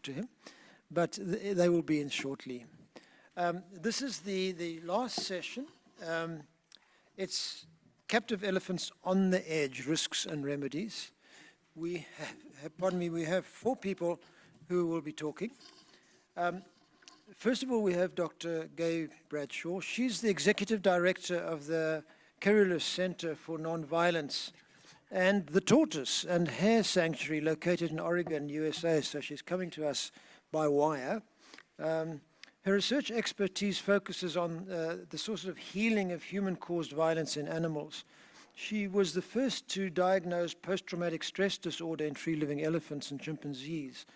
to him, but they will be in shortly. This is the last session. It's Captive Elephants on the Edge, Risks and Remedies. We have 4 people who will be talking. First of all, we have Dr. Gay Bradshaw. She's the Executive Director of the Carolus Center for Nonviolence and the Tortoise and Hare Sanctuary located in Oregon, USA, so she's coming to us by wire. Her research expertise focuses on the sources of healing of human-caused violence in animals. She was the first to diagnose post-traumatic stress disorder in free-living elephants and chimpanzees,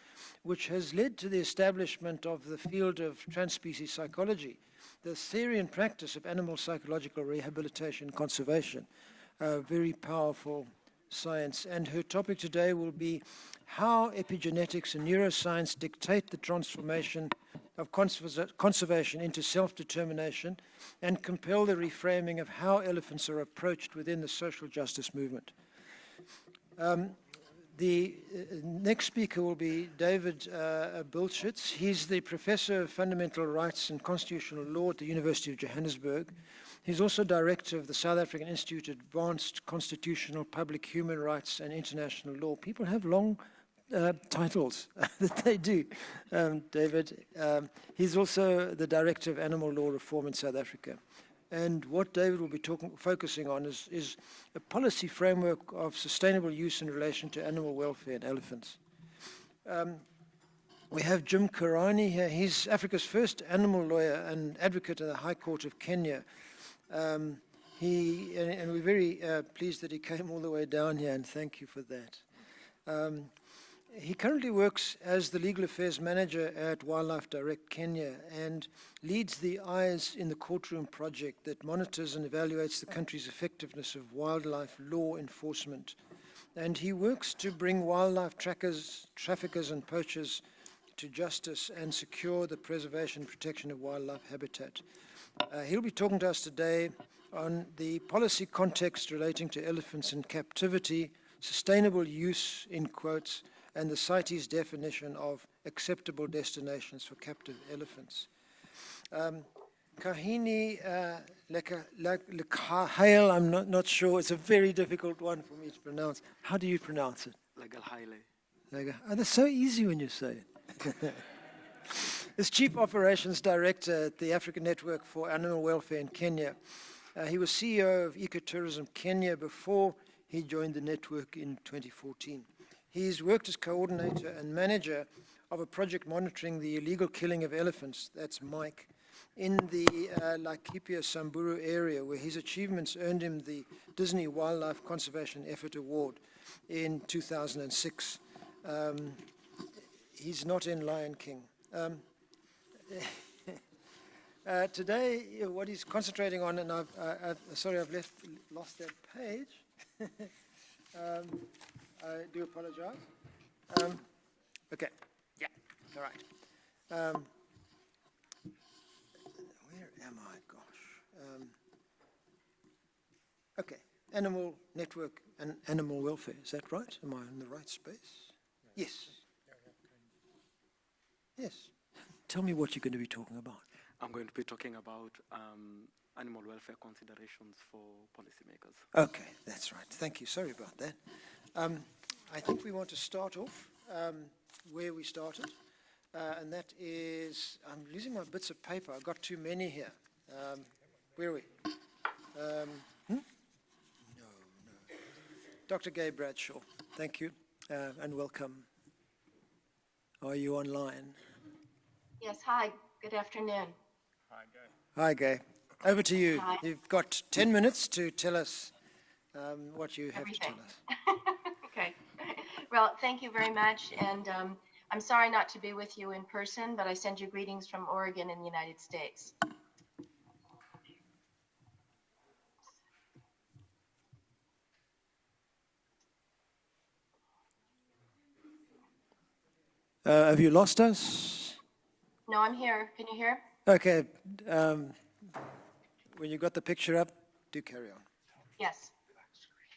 which has led to the establishment of the field of transspecies psychology, the theory and practice of animal psychological rehabilitation and conservation, a very powerful science. And her topic today will be how epigenetics and neuroscience dictate the transformation of conservation into self-determination and compel the reframing of how elephants are approached within the social justice movement. The next speaker will be David Bilchitz. He's the Professor of Fundamental Rights and Constitutional Law at the University of Johannesburg. He's also Director of the South African Institute of Advanced Constitutional Public Human Rights and International Law. People have long titles that they do, David. He's also the Director of Animal Law Reform in South Africa. And what David will be focusing on is a policy framework of sustainable use in relation to animal welfare and elephants. We have Jim Karani here. He's Africa's first animal lawyer and advocate at the High Court of Kenya. And we're very pleased that he came all the way down here, and thank you for that. He currently works as the Legal Affairs Manager at Wildlife Direct Kenya and leads the Eyes in the Courtroom project that monitors and evaluates the country's effectiveness of wildlife law enforcement. And he works to bring wildlife traffickers and poachers to justice and secure the preservation and protection of wildlife habitat. He'll be talking to us today on the policy context relating to elephants in captivity, sustainable use, in quotes, and the CITES definition of acceptable destinations for captive elephants. Kahini Lekahale, I'm not sure, it's a very difficult one for me to pronounce. How do you pronounce it? Legalhaile. Oh, that's so easy when you say it. As Chief Operations Director at the African Network for Animal Welfare in Kenya. He was CEO of Ecotourism Kenya before he joined the network in 2014. He's worked as coordinator and manager of a project monitoring the illegal killing of elephants, that's Mike, in the Laikipia Samburu area, where his achievements earned him the Disney Wildlife Conservation Effort Award in 2006. He's not in Lion King. Today, what he's concentrating on, and sorry, I've lost that page. I do apologize. Okay, yeah, all right. Where am I? Gosh. Okay, animal network and animal welfare. Is that right? Am I in the right space? Yes. Yes. Tell me what you're going to be talking about. I'm going to be talking about animal welfare considerations for policymakers. Okay, that's right. Thank you. Sorry about that. I think we want to start off where we started, and that is, I'm losing my bits of paper. I've got too many here. Where are we? No. Dr. Gay Bradshaw, thank you, and welcome. Are you online? Yes, hi, good afternoon. Hi, Gay. Hi, Gay. Over to you. Hi. You've got 10 minutes to tell us what you have to tell us. Okay. Well, thank you very much. And I'm sorry not to be with you in person, but I send you greetings from Oregon in the United States. Have you lost us? No, I'm here. Can you hear? Okay. When you got the picture up, do carry on. Yes.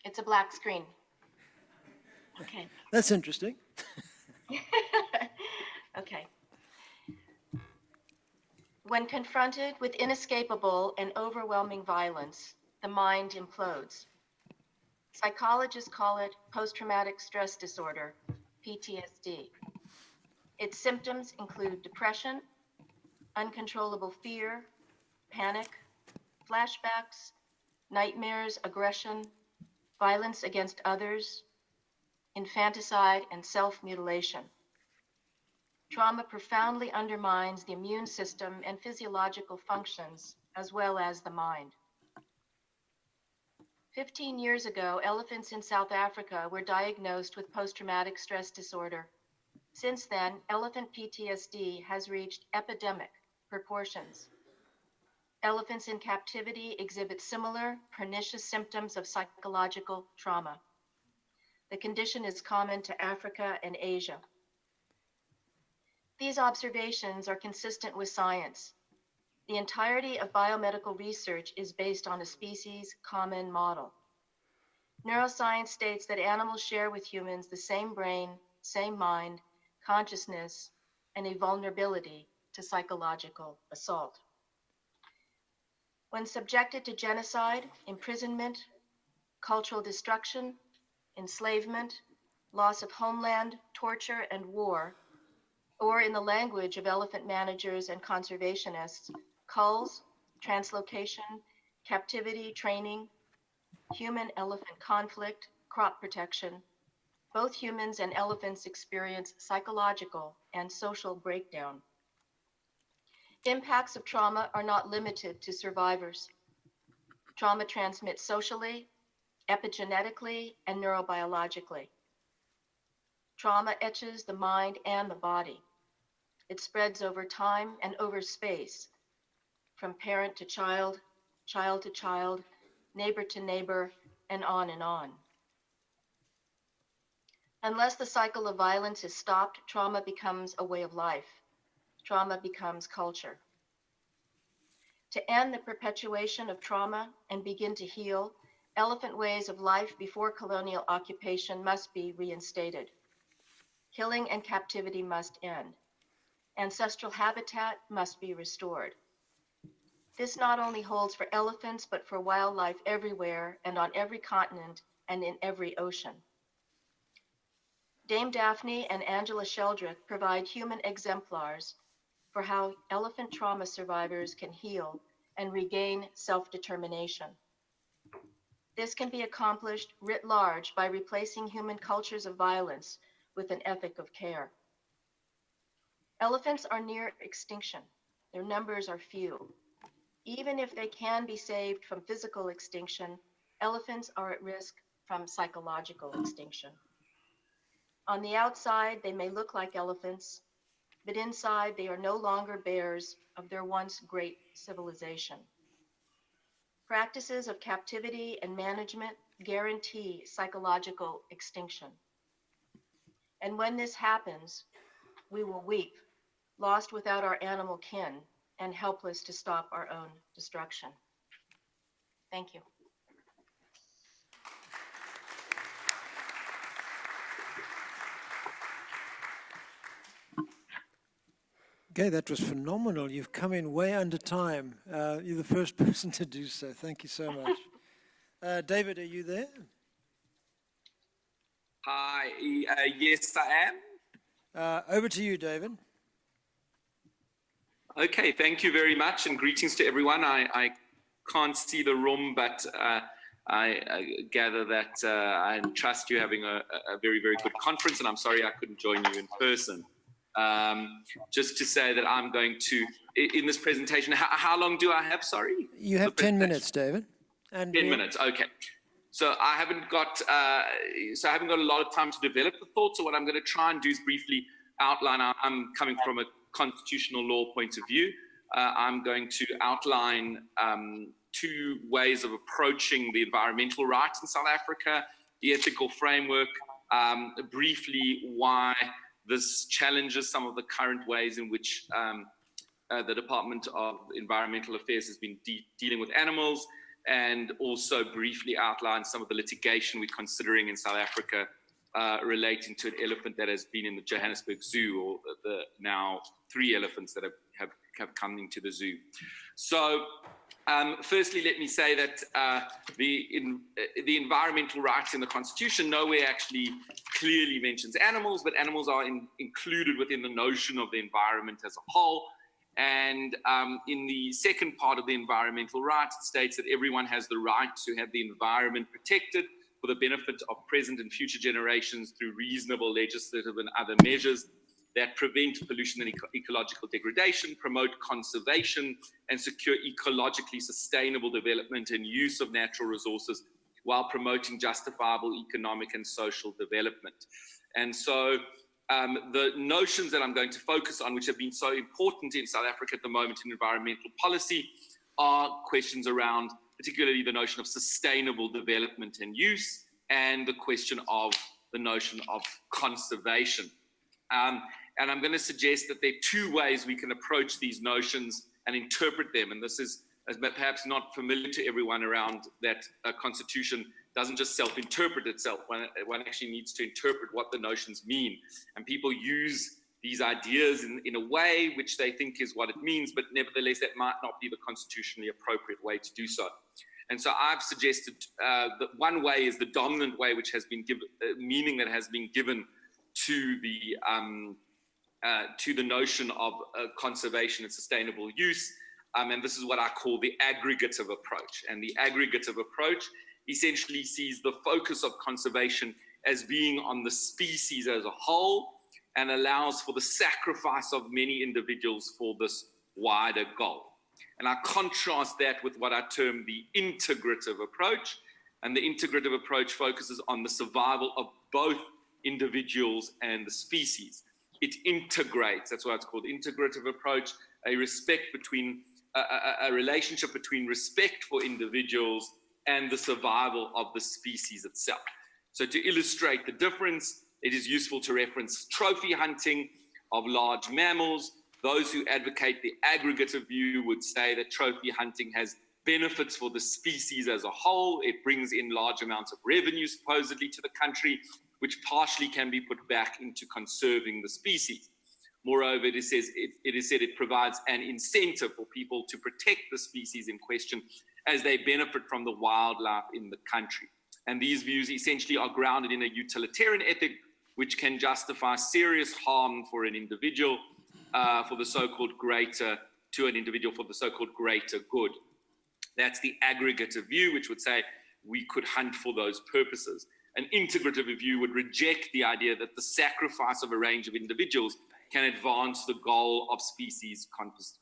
It's a black screen. Okay. That's interesting. Okay. When confronted with inescapable and overwhelming violence, the mind implodes. Psychologists call it post-traumatic stress disorder, PTSD. Its symptoms include depression, uncontrollable fear, panic, flashbacks, nightmares, aggression, violence against others, infanticide, and self-mutilation. Trauma profoundly undermines the immune system and physiological functions, as well as the mind. 15 years ago, elephants in South Africa were diagnosed with post-traumatic stress disorder. Since then, elephant PTSD has reached epidemic proportions. Elephants in captivity exhibit similar pernicious symptoms of psychological trauma. The condition is common to Africa and Asia. These observations are consistent with science. The entirety of biomedical research is based on a species common model. Neuroscience states that animals share with humans the same brain, same mind, consciousness, and a vulnerability to psychological assault. When subjected to genocide, imprisonment, cultural destruction, enslavement, loss of homeland, torture, and war, or in the language of elephant managers and conservationists, culls, translocation, captivity, training, human-elephant conflict, crop protection, both humans and elephants experience psychological and social breakdown. Impacts of trauma are not limited to survivors. Trauma transmits socially, epigenetically, and neurobiologically. Trauma etches the mind and the body. It spreads over time and over space, from parent to child, child to child, neighbor to neighbor, and on and on. Unless the cycle of violence is stopped, trauma becomes a way of life. Trauma becomes culture. To end the perpetuation of trauma and begin to heal, elephant ways of life before colonial occupation must be reinstated. Killing and captivity must end. Ancestral habitat must be restored. This not only holds for elephants, but for wildlife everywhere and on every continent and in every ocean. Dame Daphne and Angela Sheldrick provide human exemplars for how elephant trauma survivors can heal and regain self-determination. This can be accomplished writ large by replacing human cultures of violence with an ethic of care. Elephants are near extinction. Their numbers are few. Even if they can be saved from physical extinction, elephants are at risk from psychological extinction. On the outside, they may look like elephants, but inside they are no longer bearers of their once great civilization. Practices of captivity and management guarantee psychological extinction. And when this happens, we will weep, lost without our animal kin and helpless to stop our own destruction. Thank you. Okay, that was phenomenal. You've come in way under time. You're the first person to do so. Thank you so much. David, are you there? Hi, yes, I am. Over to you, David. Okay, thank you very much, and greetings to everyone. I can't see the room, but I gather that I trust you're having a very, very good conference, and I'm sorry I couldn't join you in person. Just to say that I'm going to, in this presentation, how long do I have, sorry? You have 10 minutes, David. And 10 minutes, okay. So I haven't got a lot of time to develop the thoughts. So what I'm going to try and do is briefly outline. I'm coming from a constitutional law point of view. I'm going to outline two ways of approaching the environmental rights in South Africa, the ethical framework, briefly why this challenges some of the current ways in which the Department of Environmental Affairs has been dealing with animals, and also briefly outline some of the litigation we're considering in South Africa relating to an elephant that has been in the Johannesburg Zoo, or the now 3 elephants that have coming to the zoo. So firstly, let me say that the environmental rights in the Constitution nowhere actually clearly mentions animals, but animals are included within the notion of the environment as a whole. And in the second part of the environmental rights, it states that everyone has the right to have the environment protected for the benefit of present and future generations through reasonable legislative and other measures that prevent pollution and ecological degradation, promote conservation, and secure ecologically sustainable development and use of natural resources while promoting justifiable economic and social development. And so the notions that I'm going to focus on, which have been so important in South Africa at the moment in environmental policy, are questions around particularly the notion of sustainable development and use, and the question of the notion of conservation. And I'm going to suggest that there are two ways we can approach these notions and interpret them. And this is perhaps not familiar to everyone around that Constitution doesn't just self-interpret itself. One actually needs to interpret what the notions mean. And people use these ideas in a way which they think is what it means, but nevertheless, that might not be the constitutionally appropriate way to do so. And so I've suggested that one way is the dominant way, which has been given, meaning that has been given to the notion of conservation and sustainable use. And this is what I call the aggregative approach. And the aggregative approach essentially sees the focus of conservation as being on the species as a whole, and allows for the sacrifice of many individuals for this wider goal. And I contrast that with what I term the integrative approach. And the integrative approach focuses on the survival of both individuals and the species. It integrates, that's why it's called integrative approach, a relationship between respect for individuals and the survival of the species itself. So to illustrate the difference, it is useful to reference trophy hunting of large mammals. Those who advocate the aggregative view would say that trophy hunting has benefits for the species as a whole. It brings in large amounts of revenue, supposedly, to the country, which partially can be put back into conserving the species. Moreover, it is said it provides an incentive for people to protect the species in question as they benefit from the wildlife in the country. And these views essentially are grounded in a utilitarian ethic, which can justify serious harm for an individual, for the so-called greater good. That's the aggregative view, which would say we could hunt for those purposes. An integrative view would reject the idea that the sacrifice of a range of individuals can advance the goal of species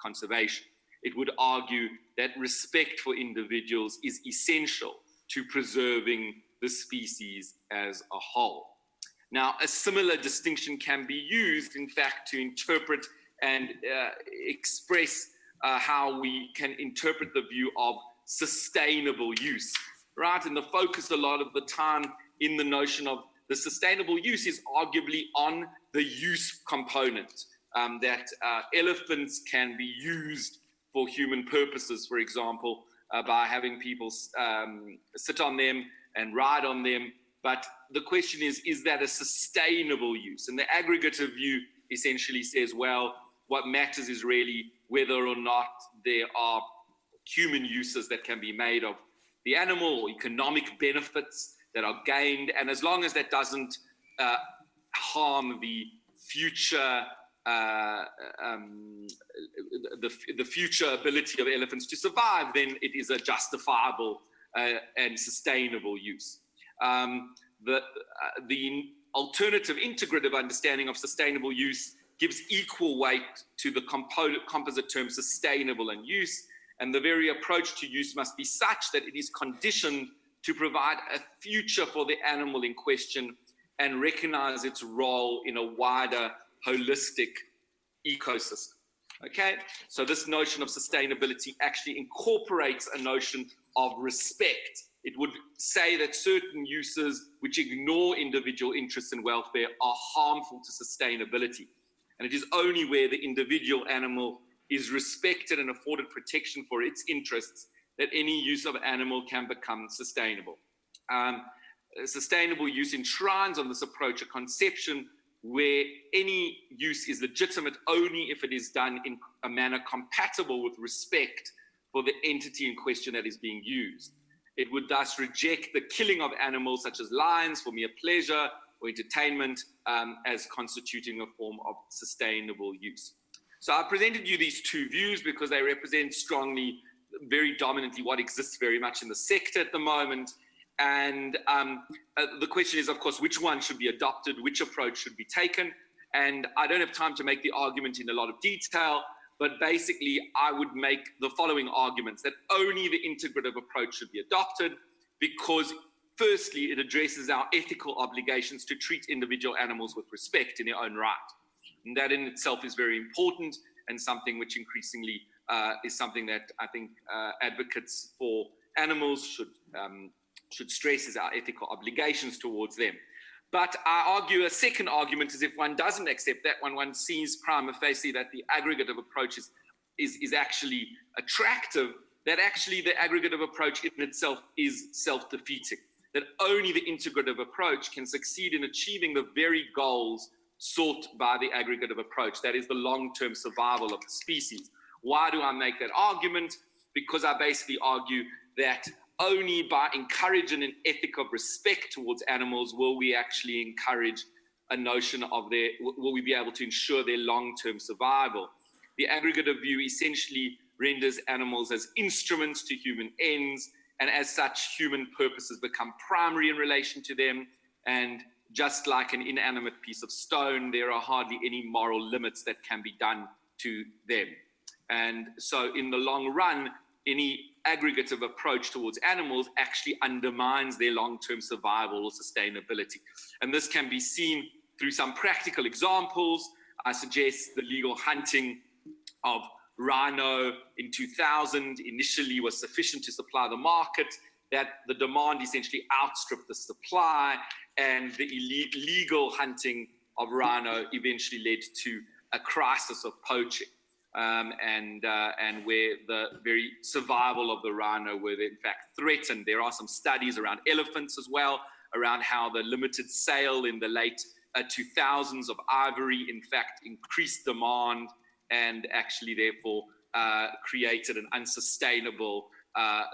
conservation. It would argue that respect for individuals is essential to preserving the species as a whole. Now, a similar distinction can be used, in fact, to interpret and express how we can interpret the view of sustainable use, right? And the focus a lot of the time in the notion of the sustainable use is arguably on the use component, that elephants can be used for human purposes, for example, by having people sit on them and ride on them. But the question is that a sustainable use? And the aggregative view essentially says, well, what matters is really whether or not there are human uses that can be made of the animal, or economic benefits that are gained. And as long as that doesn't harm the future the future ability of elephants to survive, then it is a justifiable and sustainable use. The alternative integrative understanding of sustainable use gives equal weight to the composite term sustainable and use, and the very approach to use must be such that it is conditioned to provide a future for the animal in question and recognize its role in a wider holistic ecosystem. Okay, so this notion of sustainability actually incorporates a notion of respect. It would say that certain uses which ignore individual interests and welfare are harmful to sustainability. And it is only where the individual animal is respected and afforded protection for its interests that any use of animal can become sustainable. Sustainable use enshrines on this approach a conception where any use is legitimate only if it is done in a manner compatible with respect for the entity in question that is being used. It would thus reject the killing of animals such as lions for mere pleasure or entertainment as constituting a form of sustainable use. So I presented you these two views because they represent strongly, very dominantly what exists very much in the sector at the moment. And the question is, of course, which one should be adopted, which approach should be taken. And I don't have time to make the argument in a lot of detail, but basically I would make the following arguments: that only the integrative approach should be adopted because, firstly, it addresses our ethical obligations to treat individual animals with respect in their own right. And that in itself is very important and something which increasingly is something that I think advocates for animals should stress as our ethical obligations towards them. But I argue a second argument is if one doesn't accept that one sees prima facie that the aggregative approach is actually attractive, that actually the aggregative approach in itself is self-defeating, that only the integrative approach can succeed in achieving the very goals sought by the aggregative approach, that is the long-term survival of the species. Why do I make that argument? Because I basically argue that only by encouraging an ethic of respect towards animals will we actually encourage a notion of will we be able to ensure their long-term survival. The aggregative view essentially renders animals as instruments to human ends, and as such, human purposes become primary in relation to them. And just like an inanimate piece of stone, there are hardly any moral limits that can be done to them. And so in the long run, any aggregative approach towards animals actually undermines their long-term survival or sustainability. And this can be seen through some practical examples. I suggest the legal hunting of rhino in 2000 initially was sufficient to supply the market, that the demand essentially outstripped the supply, and the illegal hunting of rhino eventually led to a crisis of poaching. And where the very survival of the rhino were in fact threatened. There are some studies around elephants as well, around how the limited sale in the late 2000s of ivory in fact increased demand and actually therefore created an unsustainable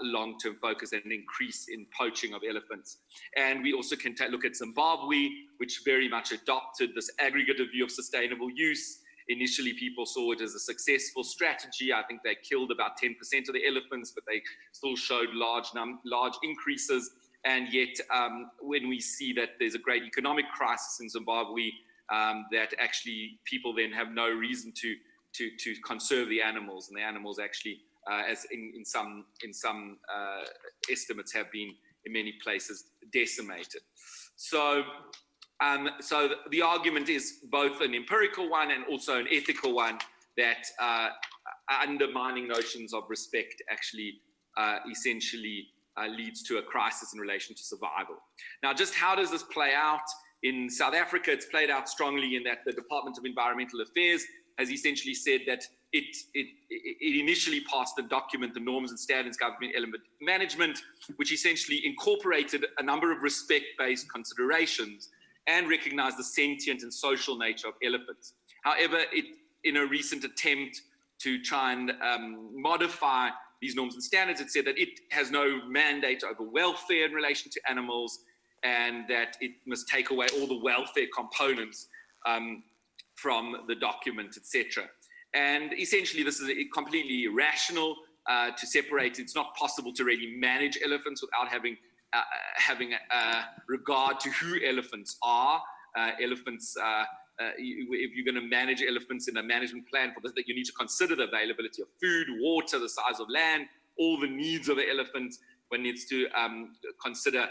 long-term focus and an increase in poaching of elephants. And we also can look at Zimbabwe, which very much adopted this aggregative view of sustainable use. Initially, people saw it as a successful strategy. I think they killed about 10% of the elephants, but they still showed large increases. And yet, when we see that there's a great economic crisis in Zimbabwe, that actually people then have no reason to conserve the animals, and the animals actually, as in some estimates, have been in many places decimated. So the argument is both an empirical one and also an ethical one, that undermining notions of respect actually essentially leads to a crisis in relation to survival. Now, just how does this play out? In South Africa, it's played out strongly in that the Department of Environmental Affairs has essentially said that it initially passed a document, the Norms and Standards Government Element Management, which essentially incorporated a number of respect-based considerations and recognized the sentient and social nature of elephants. However, in a recent attempt to try and modify these norms and standards, it said that it has no mandate over welfare in relation to animals, and that it must take away all the welfare components from the document, etc. And essentially, this is completely irrational to separate. It's not possible to really manage elephants without having regard to who elephants are. Elephants, if you're going to manage elephants in a management plan for this, that you need to consider the availability of food, water, the size of land, all the needs of the elephant. One needs to consider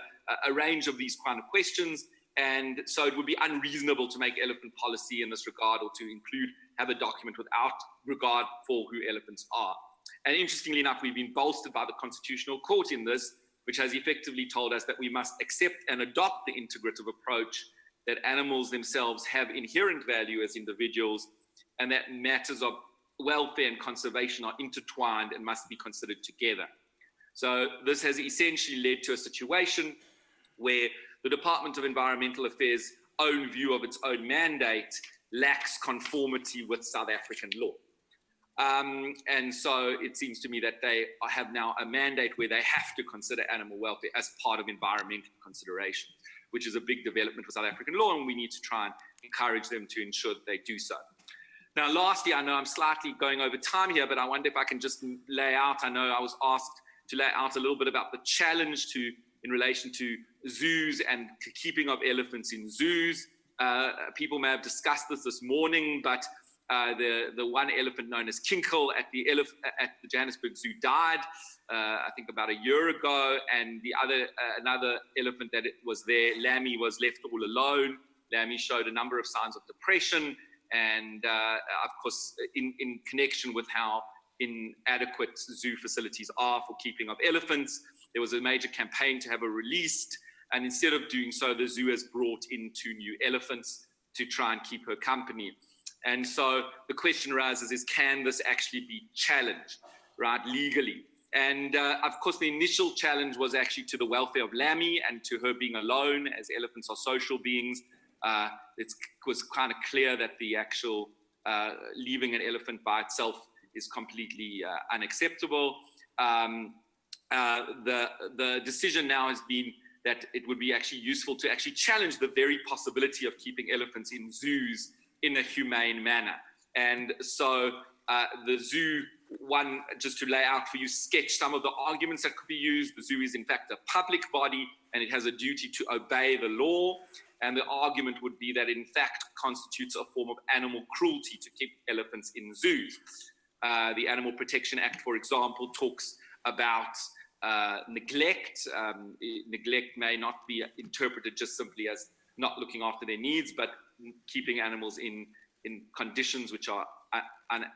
a range of these kind of questions. And so it would be unreasonable to make elephant policy in this regard, or to have a document without regard for who elephants are. And interestingly enough, we've been bolstered by the Constitutional Court in this, which has effectively told us that we must accept and adopt the integrative approach, that animals themselves have inherent value as individuals, and that matters of welfare and conservation are intertwined and must be considered together. So this has essentially led to a situation where the Department of Environmental Affairs own view of its own mandate lacks conformity with South African law. And so it seems to me that they have now a mandate where they have to consider animal welfare as part of environmental consideration, which is a big development for South African law, and we need to try and encourage them to ensure that they do so. Now, lastly, I know I'm slightly going over time here, but I wonder if I can just lay out, I know I was asked to lay out a little bit about the challenge in relation to zoos and keeping of elephants in zoos. People may have discussed this morning, but the one elephant known as Kinkel at the Johannesburg Zoo died, I think about a year ago, and the another elephant that was there, Lammy, was left all alone. Lammy showed a number of signs of depression, and of course, in connection with how inadequate zoo facilities are for keeping of elephants, there was a major campaign to have her released, and instead of doing so, the zoo has brought in 2 new elephants to try and keep her company. And so the question arises is, can this actually be challenged, right, legally? And of course, the initial challenge was actually to the welfare of Lammy and to her being alone, as elephants are social beings. It was kind of clear that the actual leaving an elephant by itself is completely unacceptable. The decision now has been that it would be actually useful to actually challenge the very possibility of keeping elephants in zoos in a humane manner. And so the zoo, one, just to lay out for you, sketch some of the arguments that could be used. The zoo is in fact a public body and it has a duty to obey the law. And the argument would be that in fact constitutes a form of animal cruelty to keep elephants in zoos. The Animal Protection Act, for example, talks about neglect. Neglect may not be interpreted just simply as not looking after their needs, but keeping animals in conditions which are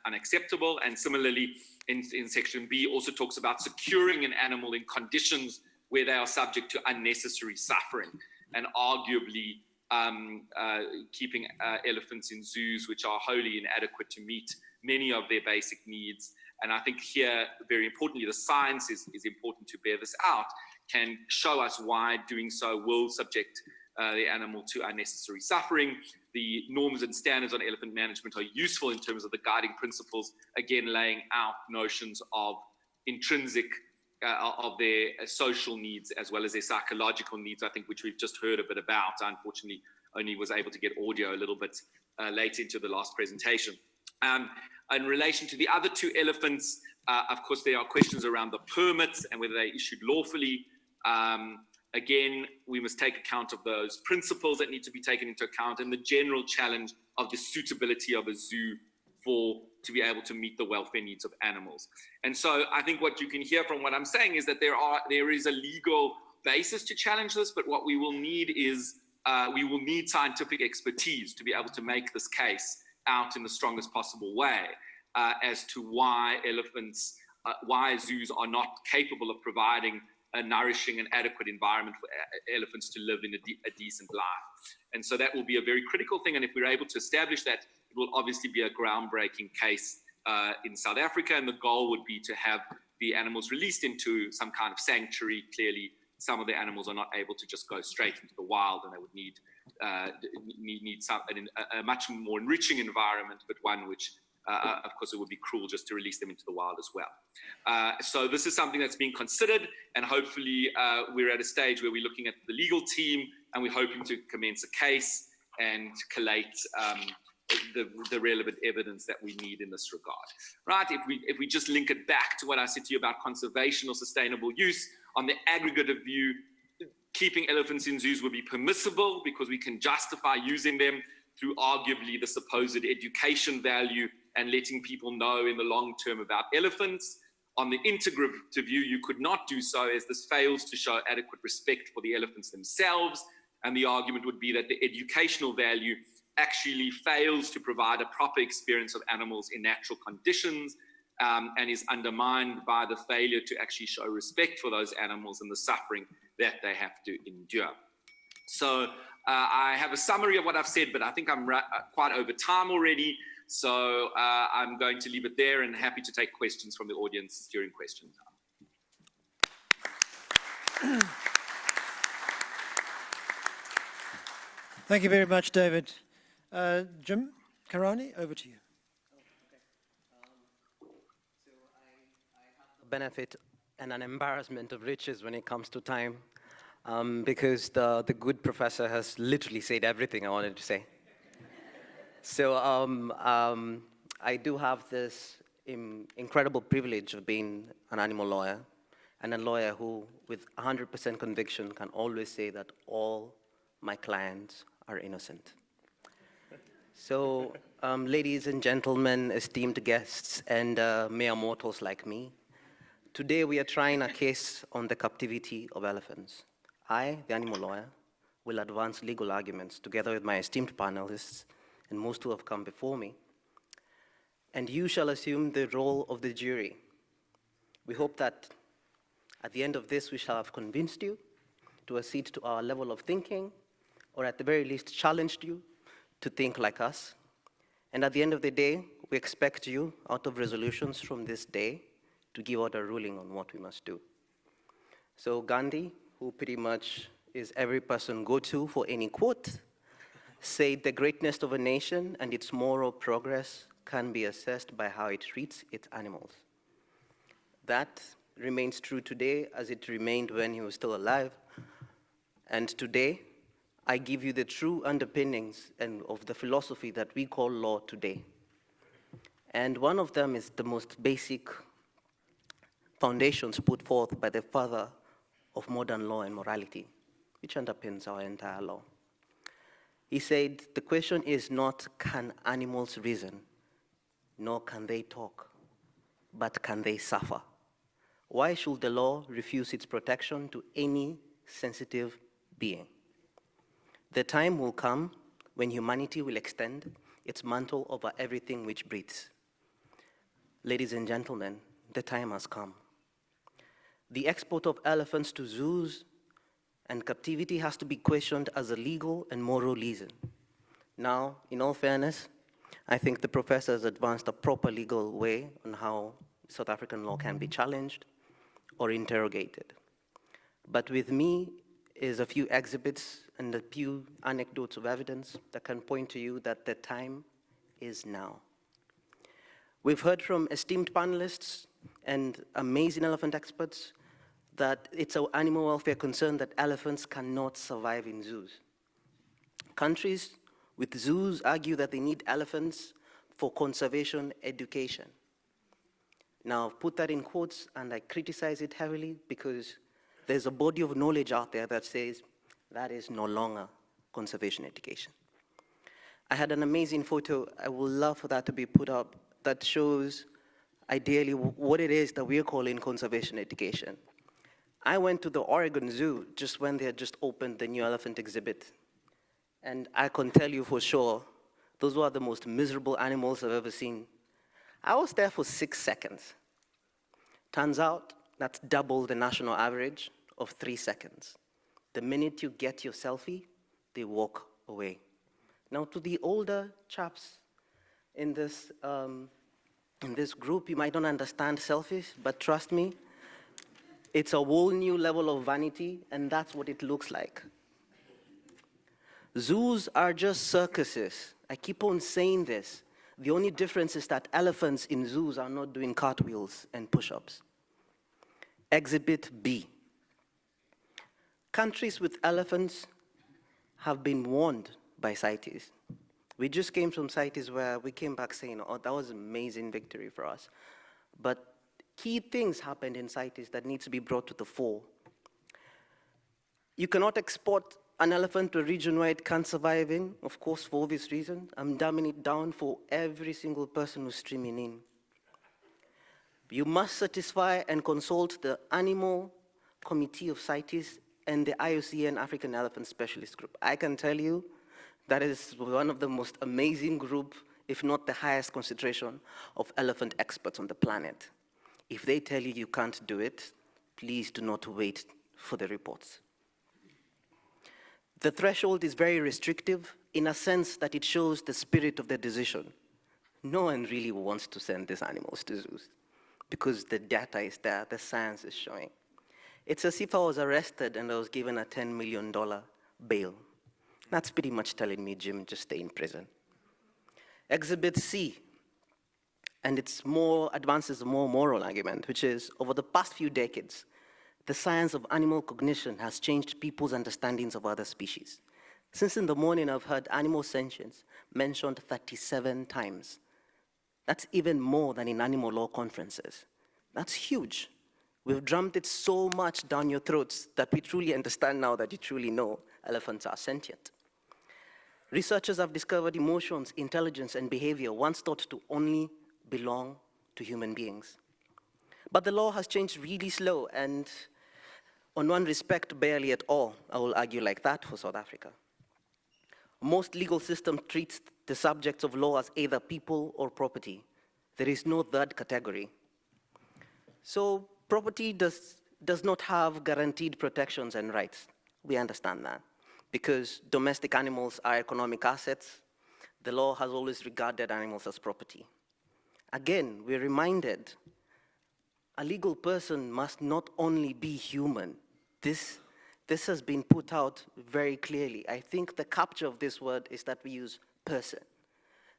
unacceptable. And similarly, in Section B also talks about securing an animal in conditions where they are subject to unnecessary suffering, and arguably keeping elephants in zoos which are wholly inadequate to meet many of their basic needs. And I think here, very importantly, the science is important to bear this out, can show us why doing so will subject the animal to unnecessary suffering. The norms and standards on elephant management are useful in terms of the guiding principles, again, laying out notions of intrinsic, of their social needs as well as their psychological needs, I think, which we've just heard a bit about. I unfortunately only was able to get audio a little bit late into the last presentation. In relation to the other 2 elephants, of course, there are questions around the permits and whether they issued lawfully. Again, we must take account of those principles that need to be taken into account and the general challenge of the suitability of a zoo to be able to meet the welfare needs of animals. And so I think what you can hear from what I'm saying is that there is a legal basis to challenge this, but what we will need is we will need scientific expertise to be able to make this case out in the strongest possible way as to why why zoos are not capable of providing a nourishing and adequate environment for elephants to live in a decent life. And so that will be a very critical thing. And if we're able to establish that, it will obviously be a groundbreaking case in South Africa. And the goal would be to have the animals released into some kind of sanctuary. Clearly, some of the animals are not able to just go straight into the wild, and they would need a much more enriching environment, but one which, of course, it would be cruel just to release them into the wild as well. So this is something that's being considered, and hopefully we're at a stage where we're looking at the legal team, and we're hoping to commence a case and collate the relevant evidence that we need in this regard. Right? If we just link it back to what I said to you about conservation or sustainable use, on the aggregate of view, keeping elephants in zoos would be permissible because we can justify using them through arguably the supposed education value and letting people know in the long term about elephants. On the integrative view, you could not do so, as this fails to show adequate respect for the elephants themselves. And the argument would be that the educational value actually fails to provide a proper experience of animals in natural conditions, and is undermined by the failure to actually show respect for those animals and the suffering that they have to endure. So I have a summary of what I've said, but I think I'm quite over time already. So I'm going to leave it there and happy to take questions from the audience during question time. Thank you very much, David. Jim Karani, over to you. Benefit and an embarrassment of riches when it comes to time, because the good professor has literally said everything I wanted to say. So I do have this incredible privilege of being an animal lawyer, and a lawyer who, with 100% conviction, can always say that all my clients are innocent. So, ladies and gentlemen, esteemed guests, and mere mortals like me, today we are trying a case on the captivity of elephants. I, the animal lawyer, will advance legal arguments together with my esteemed panelists and most who have come before me. And you shall assume the role of the jury. We hope that at the end of this, we shall have convinced you to accede to our level of thinking, or at the very least challenged you to think like us. And at the end of the day, we expect you, out of resolutions from this day, to give out a ruling on what we must do. So Gandhi, who pretty much is every person go-to for any quote, said the greatness of a nation and its moral progress can be assessed by how it treats its animals. That remains true today as it remained when he was still alive. And today, I give you the true underpinnings of the philosophy that we call law today. And one of them is the most basic foundations put forth by the father of modern law and morality, which underpins our entire law. He said, the question is not, can animals reason, nor can they talk, but can they suffer? Why should the law refuse its protection to any sensitive being? The time will come when humanity will extend its mantle over everything which breathes. Ladies and gentlemen, the time has come. The export of elephants to zoos and captivity has to be questioned as a legal and moral reason. Now, in all fairness, I think the professor has advanced a proper legal way on how South African law can be challenged or interrogated. But with me is a few exhibits and a few anecdotes of evidence that can point to you that the time is now. We've heard from esteemed panelists and amazing elephant experts that it's an animal welfare concern that elephants cannot survive in zoos. Countries with zoos argue that they need elephants for conservation education. Now, I've put that in quotes and I criticize it heavily because there's a body of knowledge out there that says that is no longer conservation education. I had an amazing photo, I would love for that to be put up, that shows ideally what it is that we're calling conservation education. I went to the Oregon Zoo just when they had just opened the new elephant exhibit. And I can tell you for sure, those were the most miserable animals I've ever seen. I was there for 6 seconds. Turns out, that's double the national average of 3 seconds. The minute you get your selfie, they walk away. Now, to the older chaps in this group, you might not understand selfies, but trust me, it's a whole new level of vanity, and that's what it looks like. Zoos are just circuses. I keep on saying this. The only difference is that elephants in zoos are not doing cartwheels and push-ups. Exhibit B. Countries with elephants have been warned by CITES. We just came from CITES where we came back saying, oh, that was an amazing victory for us. But key things happened in CITES that needs to be brought to the fore. You cannot export an elephant to a region where it can't survive in, of course, for obvious reasons. I'm dumbing it down for every single person who's streaming in. You must satisfy and consult the Animal Committee of CITES and the IUCN African Elephant Specialist Group. I can tell you that is one of the most amazing group, if not the highest concentration of elephant experts on the planet. If they tell you you can't do it, please do not wait for the reports. The threshold is very restrictive in a sense that it shows the spirit of the decision. No one really wants to send these animals to zoos because the data is there, the science is showing. It's as if I was arrested and I was given a $10 million bail. That's pretty much telling me, Jim, just stay in prison. Exhibit C, and it's more advances a more moral argument, which is over the past few decades, the science of animal cognition has changed people's understandings of other species. Since in the morning, I've heard animal sentience mentioned 37 times. That's even more than in animal law conferences. That's huge. We've drummed it so much down your throats that we truly understand now that you truly know elephants are sentient. Researchers have discovered emotions, intelligence, and behavior once thought to only belong to human beings. But the law has changed really slow, and on one respect, barely at all. I will argue like that for South Africa. Most legal system treats the subjects of law as either people or property. There is no third category. So property does not have guaranteed protections and rights. We understand that. Because domestic animals are economic assets, the law has always regarded animals as property. Again, we're reminded a legal person must not only be human. This has been put out very clearly. I think the capture of this word is that we use person,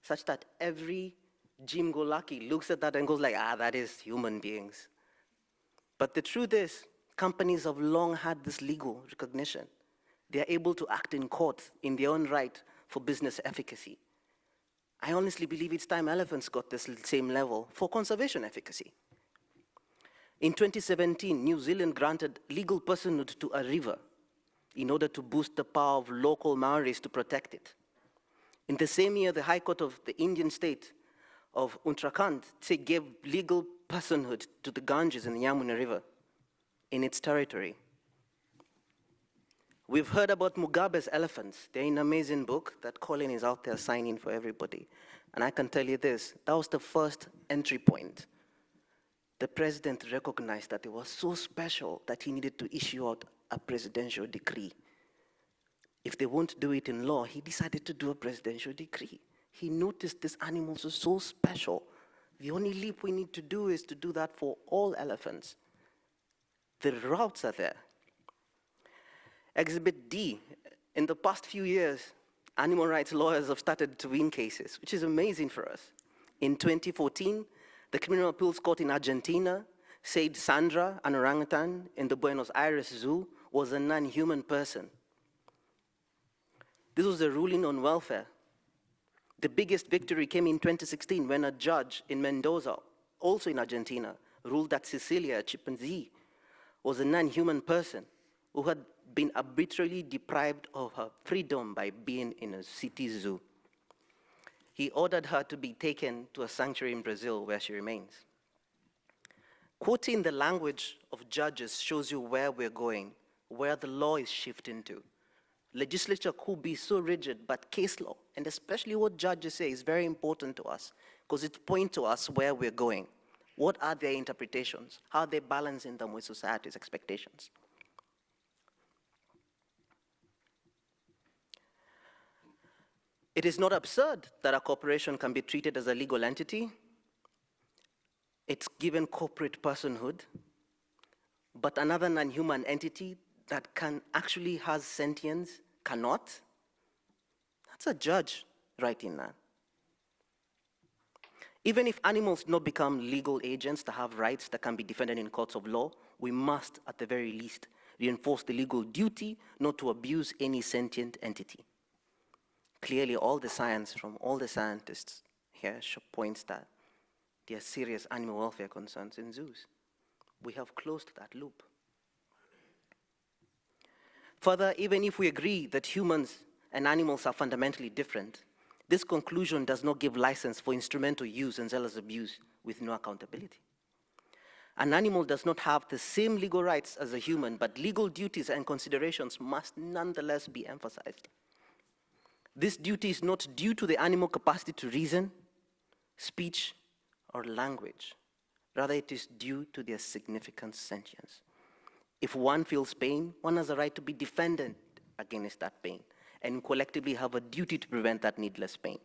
such that every Jim Golaki looks at that and goes like, that is human beings. But the truth is, companies have long had this legal recognition. They are able to act in court in their own right for business efficacy. I honestly believe it's time elephants got this same level for conservation efficacy. In 2017, New Zealand granted legal personhood to a river in order to boost the power of local Maoris to protect it. In the same year, the High Court of the Indian state of Uttarakhand gave legal personhood to the Ganges in the Yamuna River in its territory. We've heard about Mugabe's elephants. They're an amazing book that Colin is out there signing for everybody. And I can tell you this, that was the first entry point. The president recognized that it was so special that he needed to issue out a presidential decree. If they won't do it in law, he decided to do a presidential decree. He noticed these animals are so special. The only leap we need to do is to do that for all elephants. The routes are there. Exhibit D, in the past few years, animal rights lawyers have started to win cases, which is amazing for us. In 2014, the Criminal Appeals Court in Argentina said Sandra, an orangutan in the Buenos Aires Zoo, was a non-human person. This was a ruling on welfare. The biggest victory came in 2016 when a judge in Mendoza, also in Argentina, ruled that Cecilia, a chimpanzee, was a non-human person who had been arbitrarily deprived of her freedom by being in a city zoo. He ordered her to be taken to a sanctuary in Brazil where she remains. Quoting the language of judges shows you where we're going, where the law is shifting to. Legislature could be so rigid, but case law, and especially what judges say, is very important to us because it points to us where we're going. What are their interpretations? How are they balancing them with society's expectations? It is not absurd that a corporation can be treated as a legal entity. It's given corporate personhood, but another non-human entity that can actually has sentience cannot. That's a judge writing that. Even if animals not become legal agents that have rights that can be defended in courts of law, we must, at the very least, reinforce the legal duty not to abuse any sentient entity. Clearly, all the science from all the scientists here points that there are serious animal welfare concerns in zoos. We have closed that loop. Further, even if we agree that humans and animals are fundamentally different, this conclusion does not give license for instrumental use and zealous abuse with no accountability. An animal does not have the same legal rights as a human, but legal duties and considerations must nonetheless be emphasized. This duty is not due to the animal capacity to reason, speech, or language. Rather, it is due to their significant sentience. If one feels pain, one has a right to be defended against that pain and collectively have a duty to prevent that needless pain.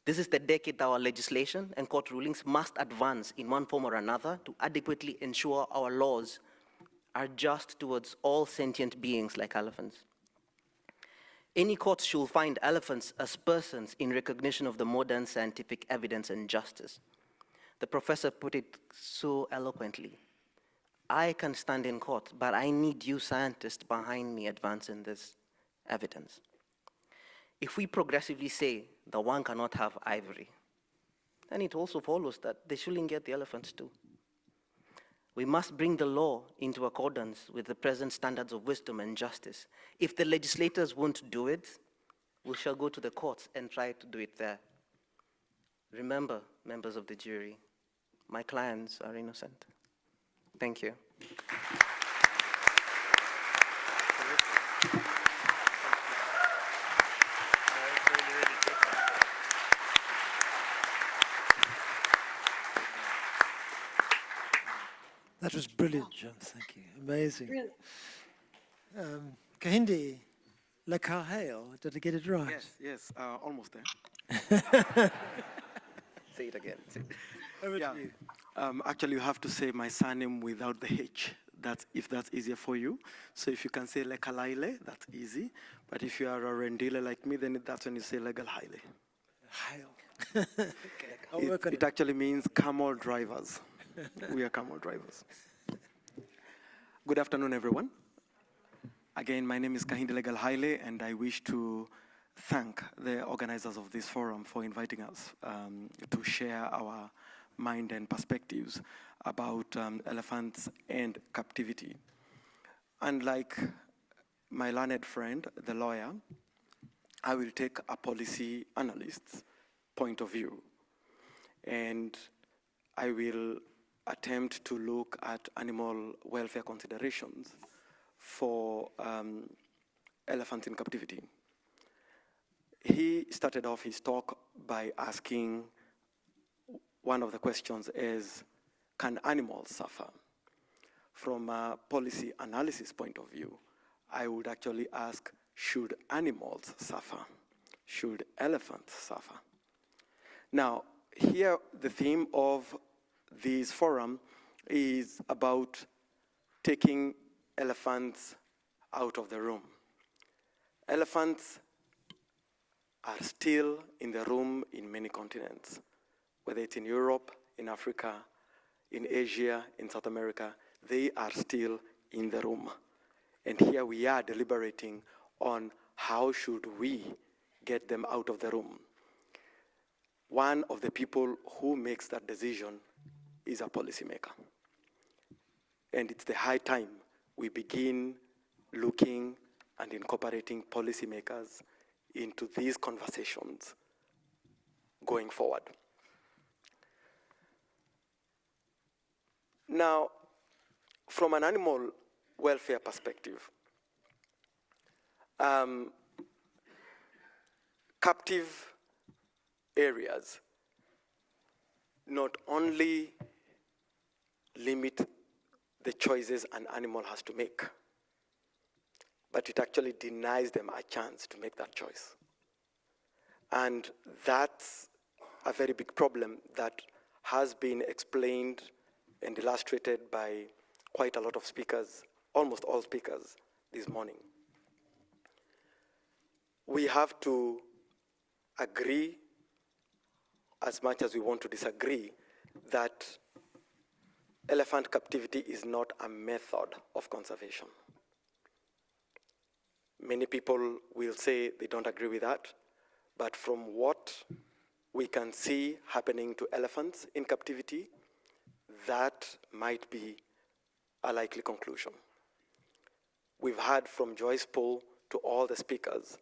This is the decade that our legislation and court rulings must advance in one form or another to adequately ensure our laws are just towards all sentient beings like elephants. Any court should find elephants as persons in recognition of the modern scientific evidence and justice. The professor put it so eloquently. I can stand in court, but I need you scientists behind me advancing this evidence. If we progressively say that one cannot have ivory, then it also follows that they shouldn't get the elephants too. We must bring the law into accordance with the present standards of wisdom and justice. If the legislators won't do it, we shall go to the courts and try to do it there. Remember, members of the jury, my clients are innocent. Thank you. That was brilliant, John. Thank you. Amazing. Kahindi Lakahale, did I get it right? Yes, almost there. Say it again. Over Yeah. to you. Actually, you have to say my surname without the H. If that's easier for you. So if you can say Lekalaile, that's easy. But if you are a Rendile like me, then that's when you say Legalhaile. Hail. Okay, I'll work on It actually means camel drivers. We are camel drivers. Good afternoon, everyone. Again, my name is Kahinde Legal Haile, and I wish to thank the organizers of this forum for inviting us to share our mind and perspectives about elephants and captivity. Unlike my learned friend, the lawyer, I will take a policy analyst's point of view, and I will attempt to look at animal welfare considerations for elephants in captivity. He started off his talk by asking one of the questions is, can animals suffer? From a policy analysis point of view, I would actually ask, should animals suffer? Should elephants suffer? Now, here the theme of this forum is about taking elephants out of the room. Elephants are still in the room in many continents, whether it's in Europe, in Africa, in Asia, in South America, they are still in the room. And here we are deliberating on how should we get them out of the room. One of the people who makes that decision is a policymaker. And it's the high time we begin looking and incorporating policymakers into these conversations going forward. Now, from an animal welfare perspective, captive areas not only limit the choices an animal has to make, but it actually denies them a chance to make that choice. And that's a very big problem that has been explained and illustrated by quite a lot of speakers, almost all speakers this morning. We have to agree, as much as we want to disagree, that elephant captivity is not a method of conservation. Many people will say they don't agree with that, but from what we can see happening to elephants in captivity, that might be a likely conclusion. We've heard from Joyce Poole to all the speakers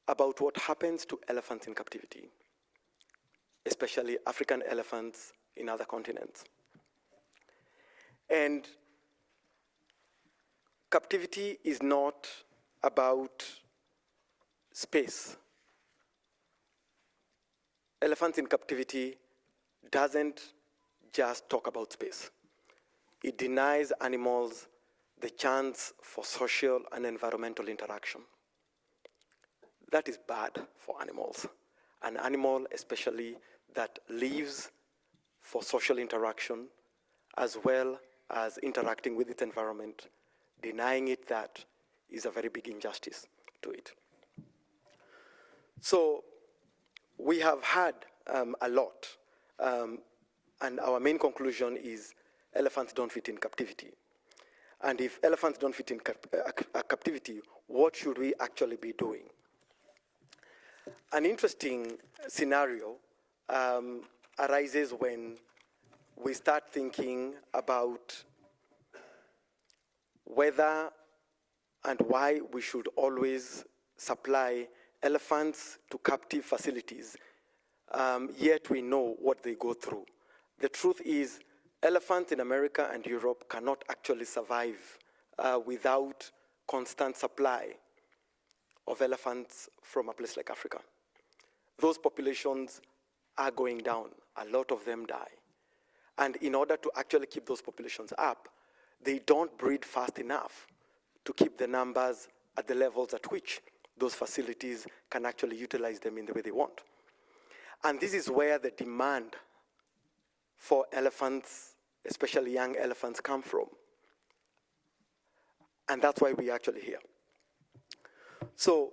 about what happens to elephants in captivity, especially African elephants in other continents. And captivity is not about space. Elephants in captivity doesn't just talk about space. It denies animals the chance for social and environmental interaction. That is bad for animals. An animal, especially that lives for social interaction, as well as interacting with its environment, denying it that is a very big injustice to it. So we have had a lot, and our main conclusion is elephants don't fit in captivity. And if elephants don't fit in captivity, what should we actually be doing? An interesting scenario arises when we start thinking about whether and why we should always supply elephants to captive facilities, yet we know what they go through. The truth is, elephants in America and Europe cannot actually survive without constant supply of elephants from a place like Africa. Those populations are going down. A lot of them die. And in order to actually keep those populations up, they don't breed fast enough to keep the numbers at the levels at which those facilities can actually utilize them in the way they want. And this is where the demand for elephants, especially young elephants, come from. And that's why we're actually here. So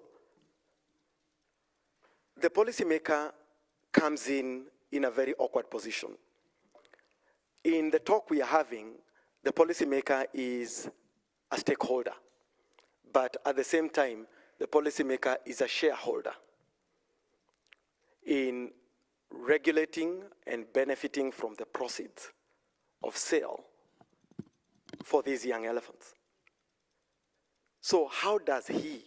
the policymaker comes in a very awkward position. In the talk we are having, the policymaker is a stakeholder, but at the same time, the policymaker is a shareholder in regulating and benefiting from the proceeds of sale for these young elephants. So how does he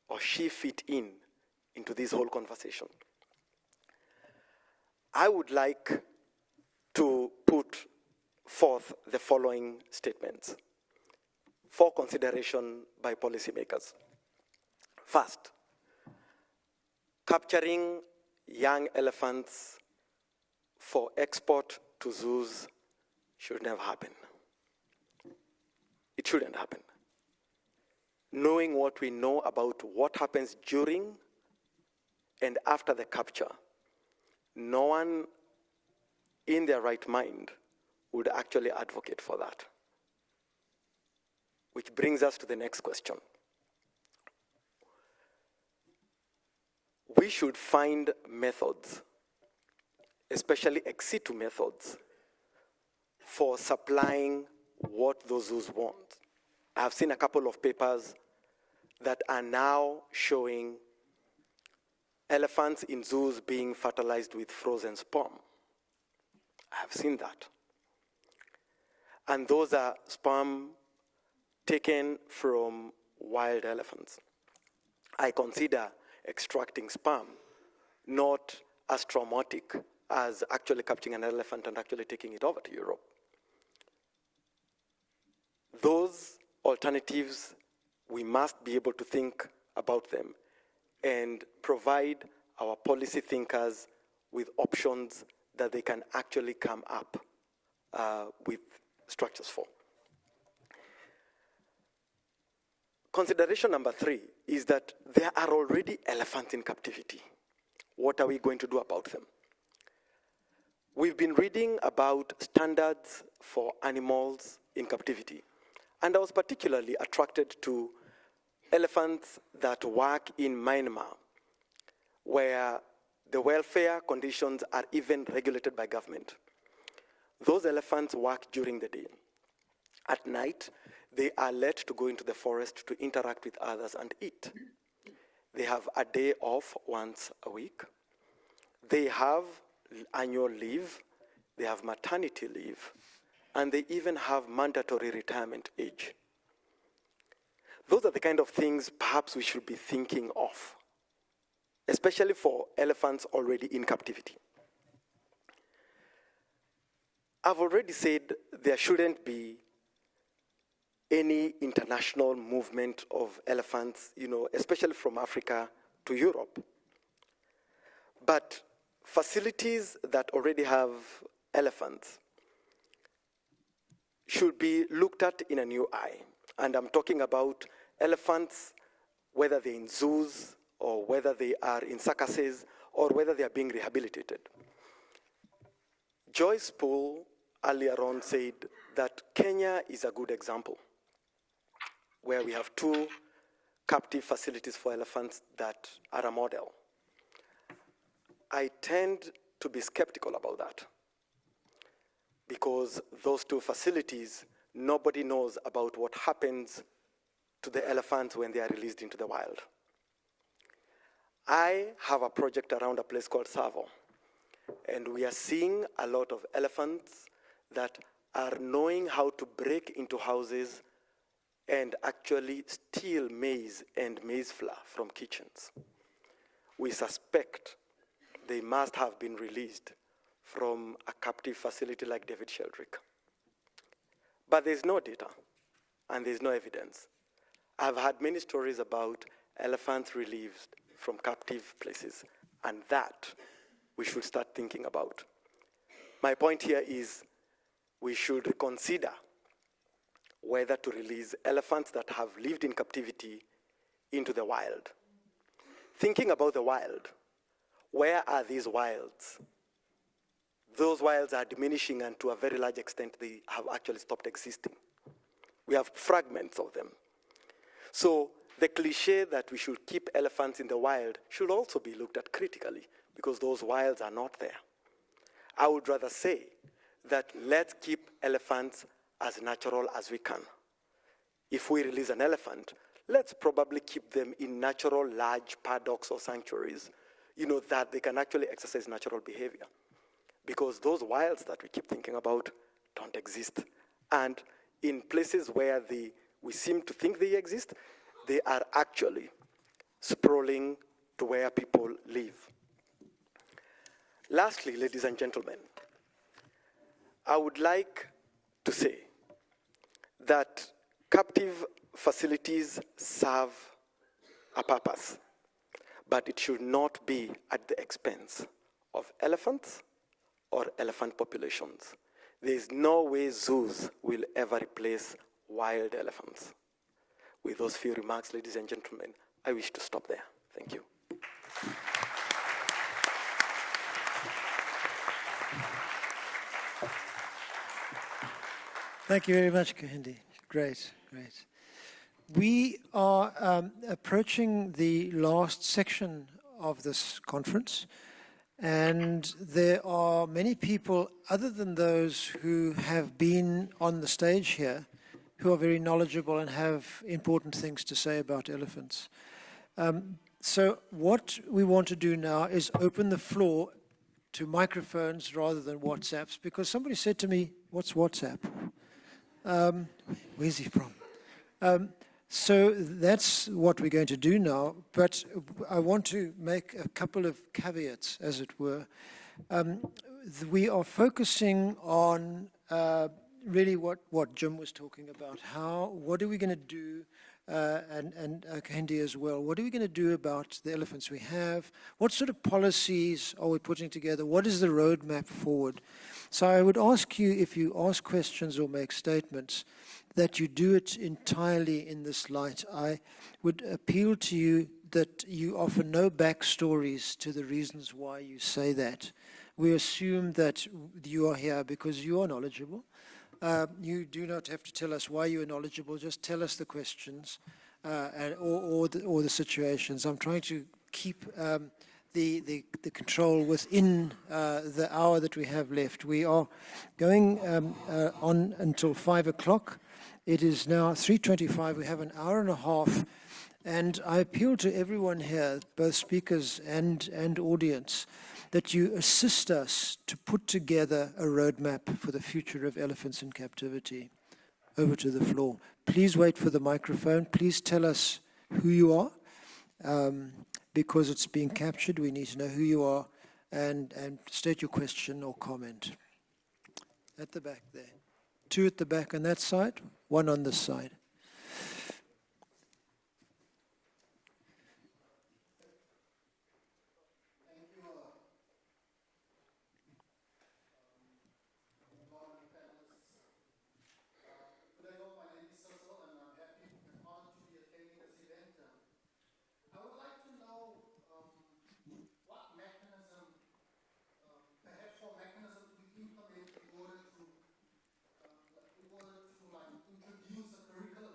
or she fit into this whole conversation? I would like to put forth the following statements for consideration by policymakers. First, capturing young elephants for export to zoos should never happen. It shouldn't happen. Knowing what we know about what happens during and after the capture, no one in their right mind would actually advocate for that. Which brings us to the next question. We should find methods, especially ex situ methods, for supplying what those zoos want. I have seen a couple of papers that are now showing elephants in zoos being fertilized with frozen sperm. I have seen that. And those are sperm taken from wild elephants. I consider extracting sperm not as traumatic as actually capturing an elephant and actually taking it over to Europe. Those alternatives, we must be able to think about them and provide our policy thinkers with options that they can actually come up with structures for. Consideration number 3 is that there are already elephants in captivity. What are we going to do about them? We've been reading about standards for animals in captivity, and I was particularly attracted to elephants that work in Myanmar, where the welfare conditions are even regulated by government. Those elephants work during the day. At night, they are let to go into the forest to interact with others and eat. They have a day off once a week. They have annual leave. They have maternity leave. And they even have mandatory retirement age. Those are the kind of things perhaps we should be thinking of, especially for elephants already in captivity. I've already said there shouldn't be any international movement of elephants, especially from Africa to Europe. But facilities that already have elephants should be looked at in a new eye. And I'm talking about elephants, whether they're in zoos or whether they are in circuses or whether they are being rehabilitated. Joyce Poole earlier on said that Kenya is a good example, where we have 2 captive facilities for elephants that are a model. I tend to be skeptical about that because those two facilities, nobody knows about what happens to the elephants when they are released into the wild. I have a project around a place called Savo, and we are seeing a lot of elephants that are knowing how to break into houses and actually steal maize and maize flour from kitchens. We suspect they must have been released from a captive facility like David Sheldrick. But there's no data, and there's no evidence. I've had many stories about elephants released from captive places, and that we should start thinking about. My point here is we should reconsider whether to release elephants that have lived in captivity into the wild. Thinking about the wild, where are these wilds? Those wilds are diminishing, and to a very large extent, they have actually stopped existing. We have fragments of them. So the cliche that we should keep elephants in the wild should also be looked at critically, because those wilds are not there. I would rather say that let's keep elephants as natural as we can. If we release an elephant, let's probably keep them in natural large paddocks or sanctuaries, that they can actually exercise natural behavior. Because those wilds that we keep thinking about don't exist. And in places where we seem to think they exist, they are actually sprawling to where people live. Lastly, ladies and gentlemen, I would like to say that captive facilities serve a purpose, but it should not be at the expense of elephants or elephant populations. There is no way zoos will ever replace wild elephants. With those few remarks, ladies and gentlemen, I wish to stop there. Thank you. Thank you very much, Kahindi. Great, great. We are approaching the last section of this conference, and there are many people other than those who have been on the stage here who are very knowledgeable and have important things to say about elephants. So what we want to do now is open the floor to microphones rather than WhatsApps, because somebody said to me, "What's WhatsApp?" Where's he from? So that's what we're going to do now, but I want to make a couple of caveats, as it were. We are focusing on really what Jim was talking about. What are we going to do, and Kahindi as well, what are we going to do about the elephants we have? What sort of policies are we putting together? What is the roadmap forward? So I would ask you, if you ask questions or make statements, that you do it entirely in this light. I would appeal to you that you offer no backstories to the reasons why you say that. We assume that you are here because you are knowledgeable. You do not have to tell us why you are knowledgeable, just tell us the questions or the situations. I'm trying to keep the control within the hour that we have left. We are going on until 5 o'clock. It is now 3:25. We have an hour and a half, and I appeal to everyone here, both speakers and audience, that you assist us to put together a roadmap for the future of elephants in captivity. Over to the floor. Please wait for the microphone. Please tell us who you are. Because it's being captured, we need to know who you are and state your question or comment. At the back there. 2 at the back on that side, 1 on this side. Introduce a curriculum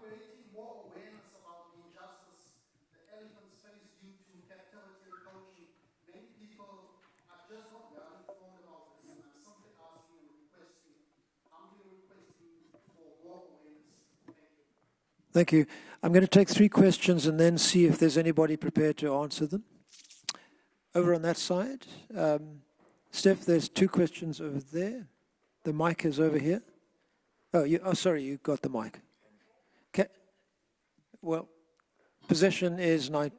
creating more awareness about the injustice the elephants face due to captivity and poaching. Many people are just not well informed about this, and I'm simply asking and requesting, humbly requesting for more awareness. Thank you. Thank you. I'm going to take 3 questions and then see if there's anybody prepared to answer them. Over on that side. Steph, there's 2 questions over there. The mic is over here. Oh, sorry, you got the mic. Okay. Well, possession is night.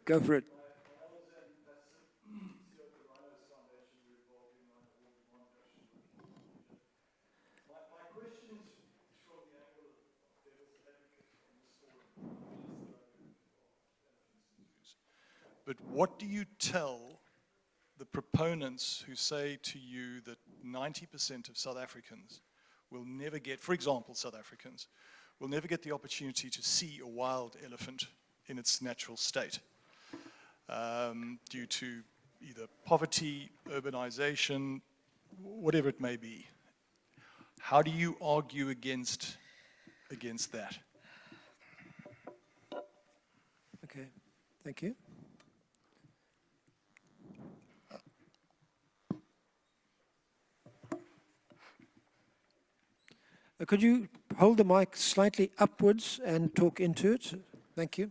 Go for it. But what do you tell the proponents who say to you that 90% of South Africans will never get, for example, South Africans, will never get the opportunity to see a wild elephant in its natural state due to either poverty, urbanization, whatever it may be? How do you argue against that? Okay, thank you. Could you hold the mic slightly upwards and talk into it? Thank you.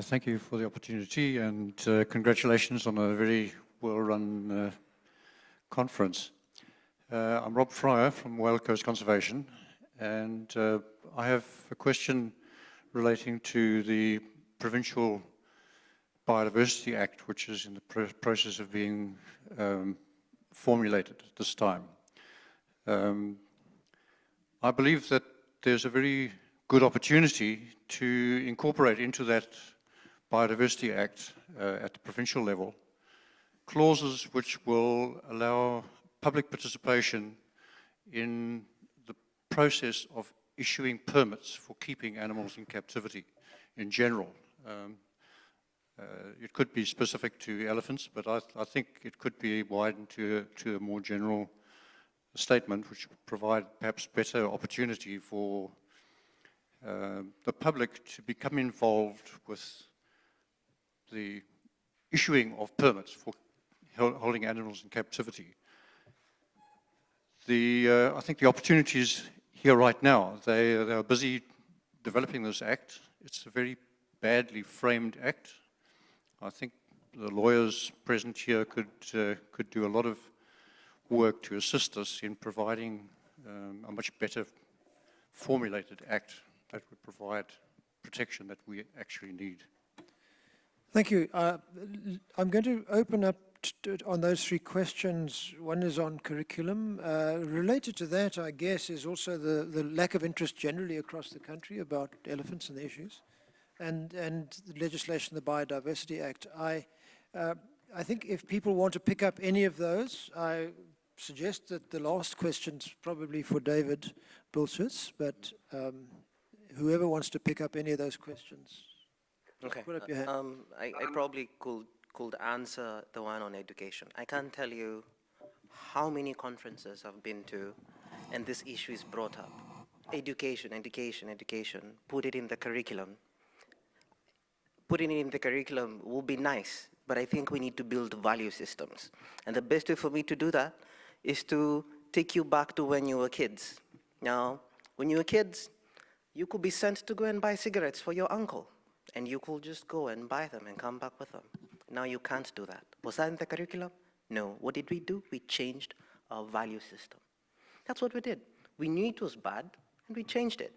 Thank you for the opportunity, and congratulations on a very well-run conference. I'm Rob Fryer from Whale Coast Conservation, and I have a question relating to the Provincial Biodiversity Act, which is in the process of being formulated at this time. I believe that there's a very good opportunity to incorporate into that Biodiversity Act at the provincial level clauses which will allow public participation in the process of issuing permits for keeping animals in captivity in general. It could be specific to elephants, but I think it could be widened to a more general statement which would provide perhaps better opportunity for the public to become involved with the issuing of permits for holding animals in captivity. I think the opportunities here right now, they are busy developing this act. It's a very badly framed act. I think the lawyers present here could do a lot of work to assist us in providing a much better formulated act that would provide protection that we actually need. Thank you. I'm going to open up on those 3 questions. One is on curriculum. Related to that, I guess, is also the lack of interest generally across the country about elephants and the issues, and the legislation, the Biodiversity Act. I think if people want to pick up any of those, I suggest that the last question's probably for David Bilchis, but whoever wants to pick up any of those questions. Okay. Put up your hand. I probably could answer the one on education. I can't tell you how many conferences I've been to and this issue is brought up. Education, education, education. Put it in the curriculum. Putting it in the curriculum will be nice, but I think we need to build value systems. And the best way for me to do that is to take you back to when you were kids. Now, when you were kids, you could be sent to go and buy cigarettes for your uncle, and you could just go and buy them and come back with them. Now you can't do that. Was that in the curriculum? No. What did we do? We changed our value system. That's what we did. We knew it was bad, and we changed it.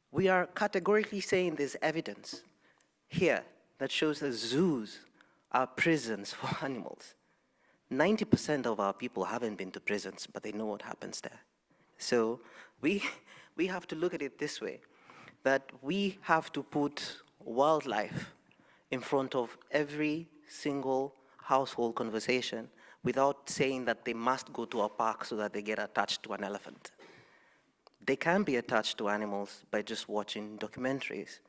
We are categorically saying there's evidence here that shows that zoos are prisons for animals. 90% of our people haven't been to prisons, but they know what happens there. So we have to look at it this way, that we have to put wildlife in front of every single household conversation without saying that they must go to a park so that they get attached to an elephant. They can be attached to animals by just watching documentaries,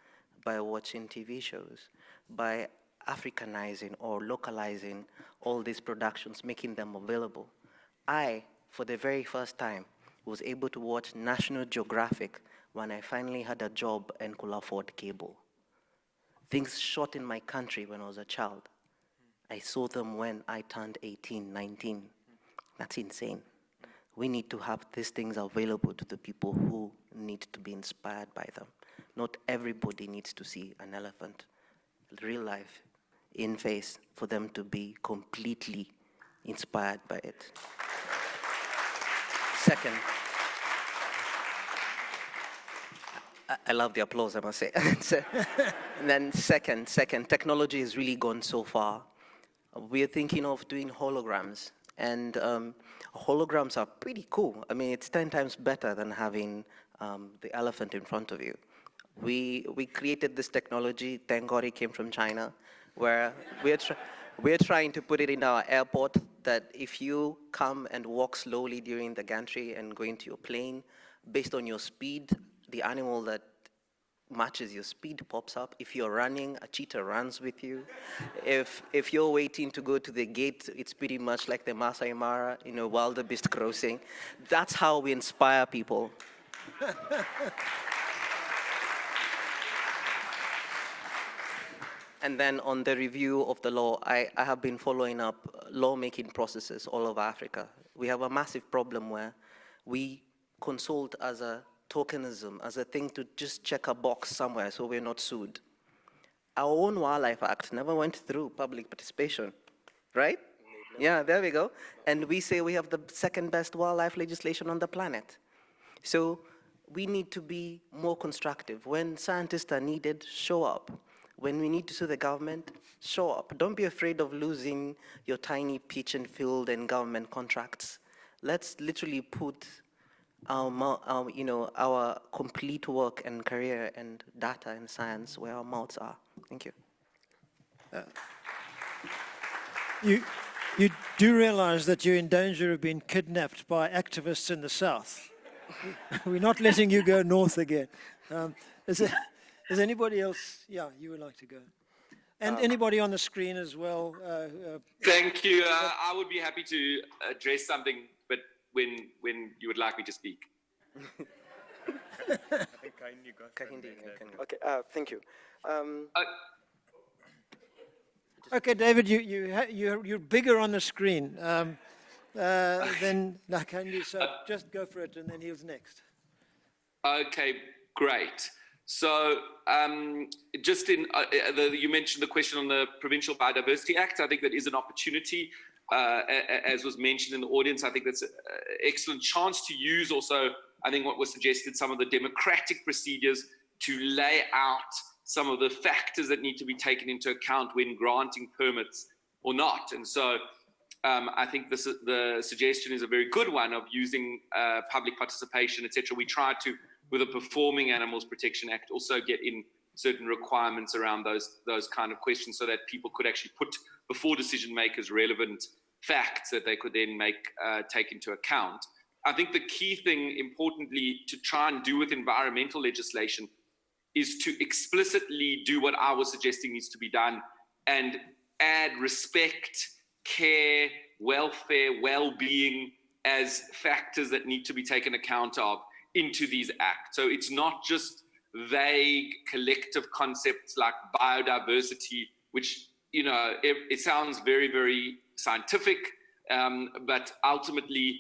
by watching TV shows, by Africanizing or localizing all these productions, making them available. I, for the very first time, was able to watch National Geographic when I finally had a job and could afford cable. Things shot in my country when I was a child. I saw them when I turned 18, 19. That's insane. We need to have these things available to the people who need to be inspired by them. Not everybody needs to see an elephant, real life, in face, for them to be completely inspired by it. Second, I love the applause, I must say. And then second, technology has really gone so far. We're thinking of doing holograms, and holograms are pretty cool. I mean, it's 10 times better than having the elephant in front of you. We created this technology, thank God it came from China, where we're trying to put it in our airport that if you come and walk slowly during the gantry and go into your plane, based on your speed, the animal that matches your speed pops up. If you're running, a cheetah runs with you. If you're waiting to go to the gate, it's pretty much like the Masai Mara, wildebeest crossing. That's how we inspire people. And then on the review of the law, I have been following up lawmaking processes all over Africa. We have a massive problem where we consult as a tokenism, as a thing to just check a box somewhere so we're not sued. Our own Wildlife Act never went through public participation, right? Yeah, there we go. And we say we have the second best wildlife legislation on the planet. So we need to be more constructive. When scientists are needed, show up. When we need to sue the government, show up. Don't be afraid of losing your tiny pitch and field and government contracts. Let's literally put our complete work and career and data and science where our mouths are. Thank you. You do realize that you're in danger of being kidnapped by activists in the south. We're not letting you go north again. Is anybody else? Yeah, you would like to go. And anybody on the screen as well? Thank you. I would be happy to address something, but when you would like me to speak. Okay, thank you. Okay, David, you're bigger on the screen than Nakandi, so just go for it, and then he's next. Okay, great. So you mentioned the question on the Provincial Biodiversity Act. I think that is an opportunity. As was mentioned in the audience, I think that's an excellent chance to use also, I think what was suggested, some of the democratic procedures to lay out some of the factors that need to be taken into account when granting permits or not. And so I think the suggestion is a very good one of using public participation, etc. We try to, with the Performing Animals Protection Act, also get in certain requirements around those kind of questions so that people could actually put before decision makers relevant facts that they could then take into account. I think the key thing, importantly, to try and do with environmental legislation is to explicitly do what I was suggesting needs to be done and add respect, care, welfare, well-being as factors that need to be taken account of into these acts. So it's not just vague collective concepts like biodiversity, which, it sounds very, very scientific, but ultimately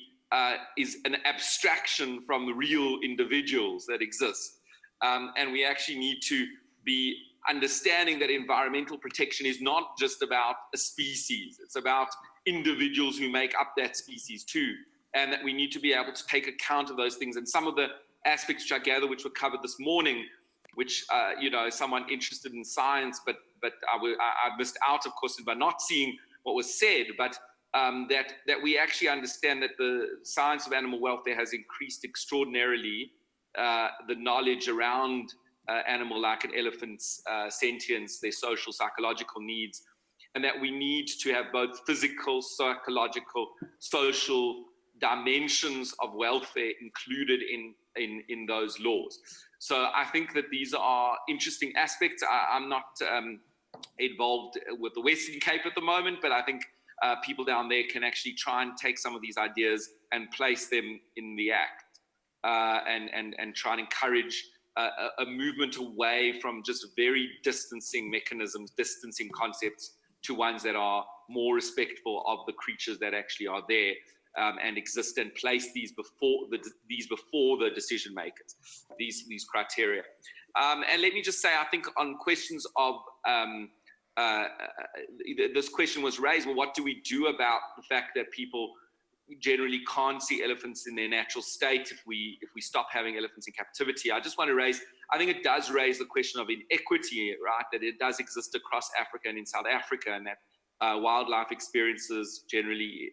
is an abstraction from the real individuals that exist. And we actually need to be understanding that environmental protection is not just about a species, it's about individuals who make up that species too. And that we need to be able to take account of those things. And some of the aspects which I gather, which were covered this morning, which, someone interested in science, but I missed out, of course, by not seeing what was said, but that we actually understand that the science of animal welfare has increased extraordinarily, the knowledge around animal like an elephant's sentience, their social, psychological needs, and that we need to have both physical, psychological, social dimensions of welfare included in those laws. So I think that these are interesting aspects. I'm not involved with the Western Cape at the moment, but I think people down there can actually try and take some of these ideas and place them in the Act. and try and encourage a movement away from just very distancing mechanisms, distancing concepts, to ones that are more respectful of the creatures that actually are there and exist, and place these before the decision makers, these criteria. And let me just say, I think on questions of this question was raised, well, what do we do about the fact that people generally can't see elephants in their natural state if we stop having elephants in captivity? I just want to raise, I think it does raise the question of inequity, right? That it does exist across Africa and in South Africa, and that wildlife experiences generally,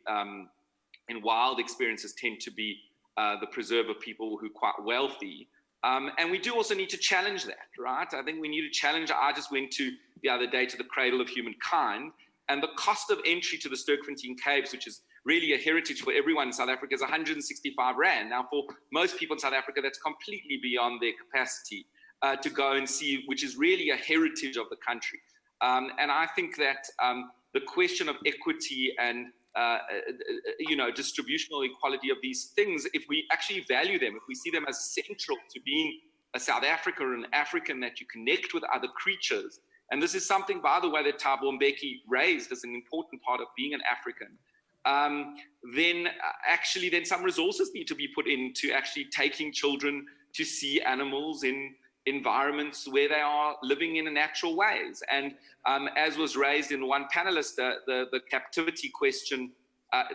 and wild experiences tend to be the preserve of people who are quite wealthy. And we do also need to challenge that, right? I think we need to challenge. I just went the other day to the Cradle of Humankind, and the cost of entry to the Sterkfontein Caves, which is really a heritage for everyone in South Africa, is 165 Rand. Now, for most people in South Africa, that's completely beyond their capacity to go and see, which is really a heritage of the country. And I think that the question of equity and distributional equality of these things, if we actually value them, if we see them as central to being a South African or an African, that you connect with other creatures. And this is something, by the way, that Thabo Mbeki raised as an important part of being an African. Then some resources need to be put into actually taking children to see animals in environments where they are living in natural ways. And as was raised in one panelist, the captivity question,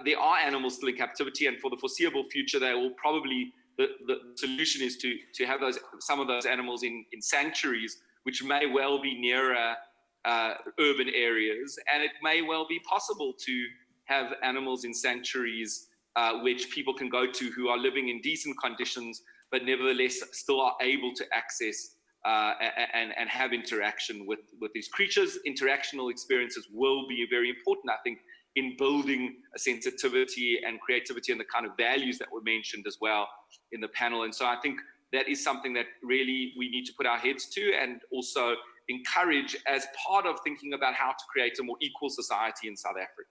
there are animals still in captivity, and for the foreseeable future, they will probably, the solution is to have some of those animals in sanctuaries, which may well be nearer urban areas, and it may well be possible to have animals in sanctuaries which people can go to who are living in decent conditions, but nevertheless still are able to access and have interaction with these creatures. Interactional experiences will be very important, I think, in building a sensitivity and creativity and the kind of values that were mentioned as well in the panel. And so I think that is something that really we need to put our heads to, and also encourage as part of thinking about how to create a more equal society in South Africa.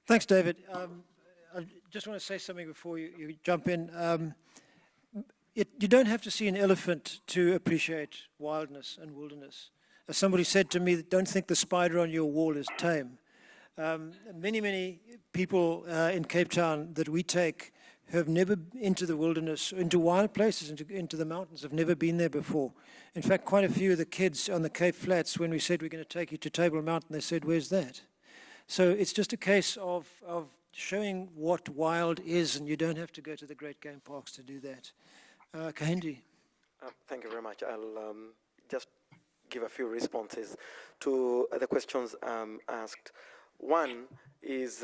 Thanks, David. I just want to say something before you jump in. You don't have to see an elephant to appreciate wildness and wilderness. As somebody said to me, don't think the spider on your wall is tame. Many people in Cape Town that we take have never into the wilderness, into wild places, into the mountains, have never been there before. In fact, quite a few of the kids on the Cape Flats, when we said we're going to take you to Table Mountain, they said, where's that? So it's just a case of showing what wild is, and you don't have to go to the great game parks to do that. Kahindi. Thank you very much. I'll just give a few responses to the questions asked. One is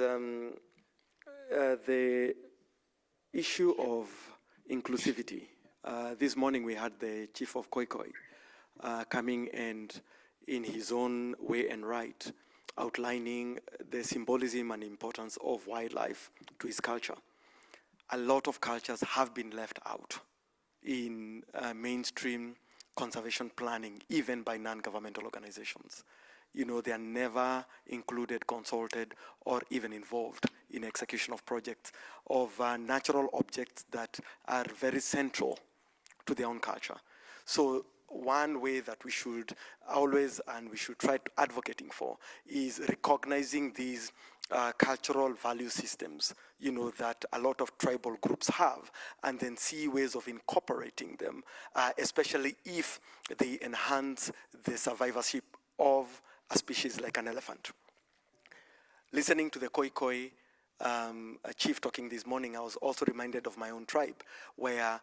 the issue of inclusivity. This morning we had the chief of Khoikhoi coming and in his own way and right outlining the symbolism and importance of wildlife to his culture. A lot of cultures have been left out in mainstream conservation planning, even by non-governmental organizations. You know, they are never included, consulted, or even involved in execution of projects of natural objects that are very central to their own culture. So one way that we should always, and we should try to advocating for, is recognizing these cultural value systems, you know, that a lot of tribal groups have, and then see ways of incorporating them, especially if they enhance the survivorship of a species like an elephant. Listening to the Khoikhoi chief talking this morning, I was also reminded of my own tribe, where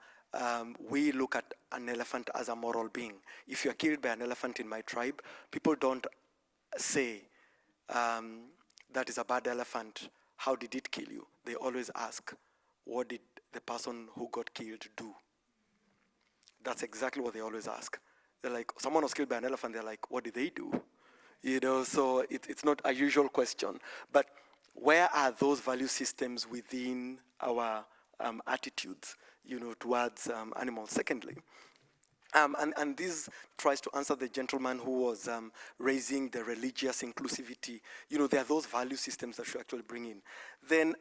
we look at an elephant as a moral being. If you're killed by an elephant in my tribe, people don't say, that is a bad elephant, how did it kill you? They always ask, what did the person who got killed do? That's exactly what they always ask. They're like, someone was killed by an elephant, they're like, what did they do? You know, so it's not a usual question. But where are those value systems within our attitudes, you know, towards animals? Secondly, And this tries to answer the gentleman who was raising the religious inclusivity. You know, there are those value systems that should actually bring in. Then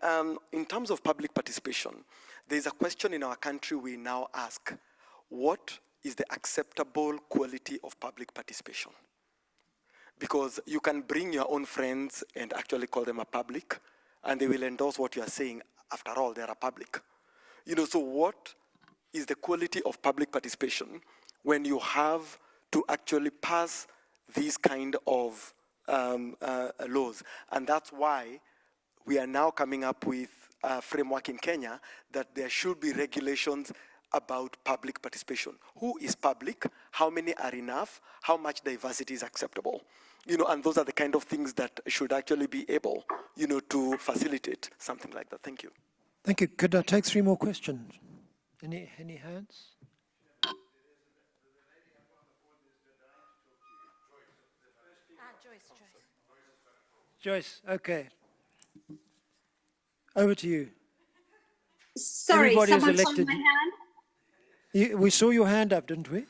in terms of public participation, there's a question in our country we now ask, what is the acceptable quality of public participation? Because you can bring your own friends and actually call them a public, and they will endorse what you are saying. After all, they're a public. You know, so what is the quality of public participation when you have to actually pass these kind of laws? And that's why we are now coming up with a framework in Kenya that there should be regulations about public participation. Who is public? How many are enough? How much diversity is acceptable? You know, and those are the kind of things that should actually be able, you know, to facilitate something like that. Thank you. Thank you. Could I take 3 more questions? Any hands? Joyce, okay. Over to you. Sorry, Everybody is someone saw elected. my hand? We saw your hand up, didn't we?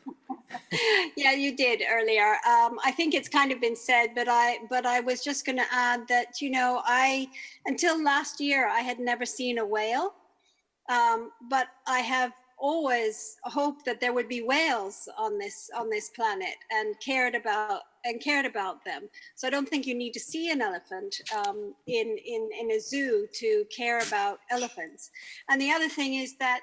Yeah, you did earlier. I think it's kind of been said, but I was just going to add that, you know, until last year, I had never seen a whale, but I have always hoped that there would be whales on this planet and cared about them. So I don't think you need to see an elephant in a zoo to care about elephants. And the other thing is that,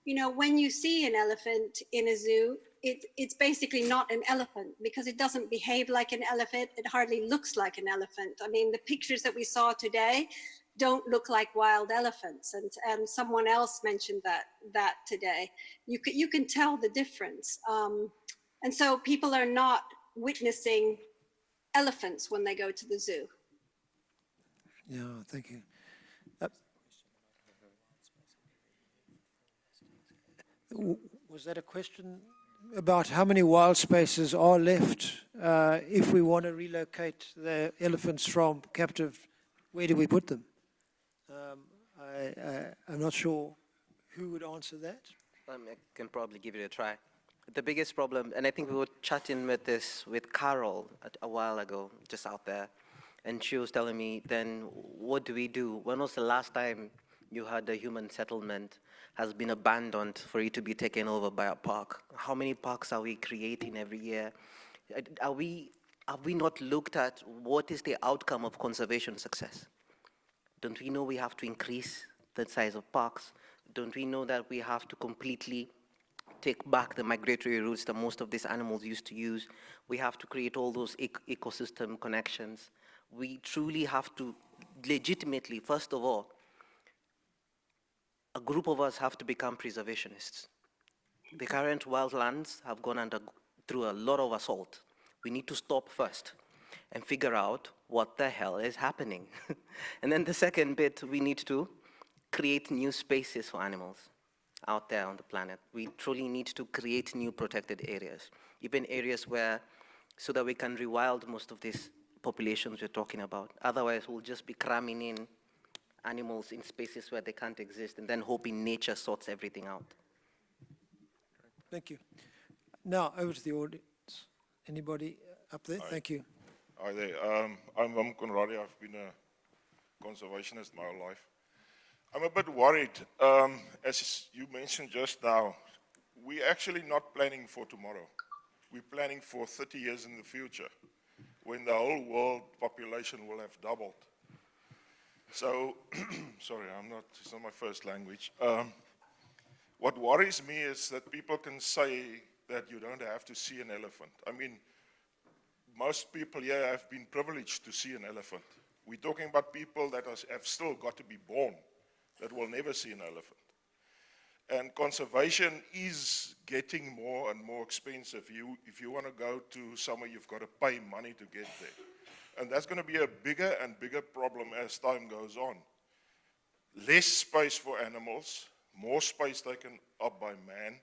you know, when you see an elephant in a zoo, it's basically not an elephant because it doesn't behave like an elephant. It hardly looks like an elephant. I mean, the pictures that we saw today don't look like wild elephants. And someone else mentioned that today. You can tell the difference. And so people are not witnessing elephants when they go to the zoo. Yeah, thank you. Was that a question about how many wild spaces are left if we want to relocate the elephants from captive? Where do we put them? I'm not sure who would answer that. I can probably give it a try. The biggest problem, and I think we were chatting with Carol a while ago, just out there, and she was telling me, then what do we do? When was the last time you had a human settlement has been abandoned for it to be taken over by a park? How many parks are we creating every year? Have we not looked at what is the outcome of conservation success? Don't we know we have to increase the size of parks? Don't we know that we have to completely take back the migratory routes that most of these animals used to use? We have to create all those ecosystem connections. We truly have to legitimately, first of all, a group of us have to become preservationists. The current wildlands have gone through a lot of assault. We need to stop first and figure out what the hell is happening. And then the second bit, we need to create new spaces for animals out there on the planet. We truly need to create new protected areas, even areas where, so that we can rewild most of these populations we're talking about. Otherwise, we'll just be cramming in animals in spaces where they can't exist and then hoping nature sorts everything out. Thank you. Now, over to the audience. Anybody up there? Hi. Thank you. Hi there. I'm Conradi. I've been a conservationist my whole life. I'm a bit worried. As you mentioned just now, we're actually not planning for tomorrow. We're planning for 30 years in the future, when the whole world population will have doubled. So, sorry, it's not my first language. What worries me is that people can say that you don't have to see an elephant. I mean, most people here have been privileged to see an elephant. We're talking about people that have still got to be born, that will never see an elephant. And conservation is getting more and more expensive. If you want to go to somewhere, you've got to pay money to get there. And that's going to be a bigger and bigger problem as time goes on. Less space for animals, more space taken up by man.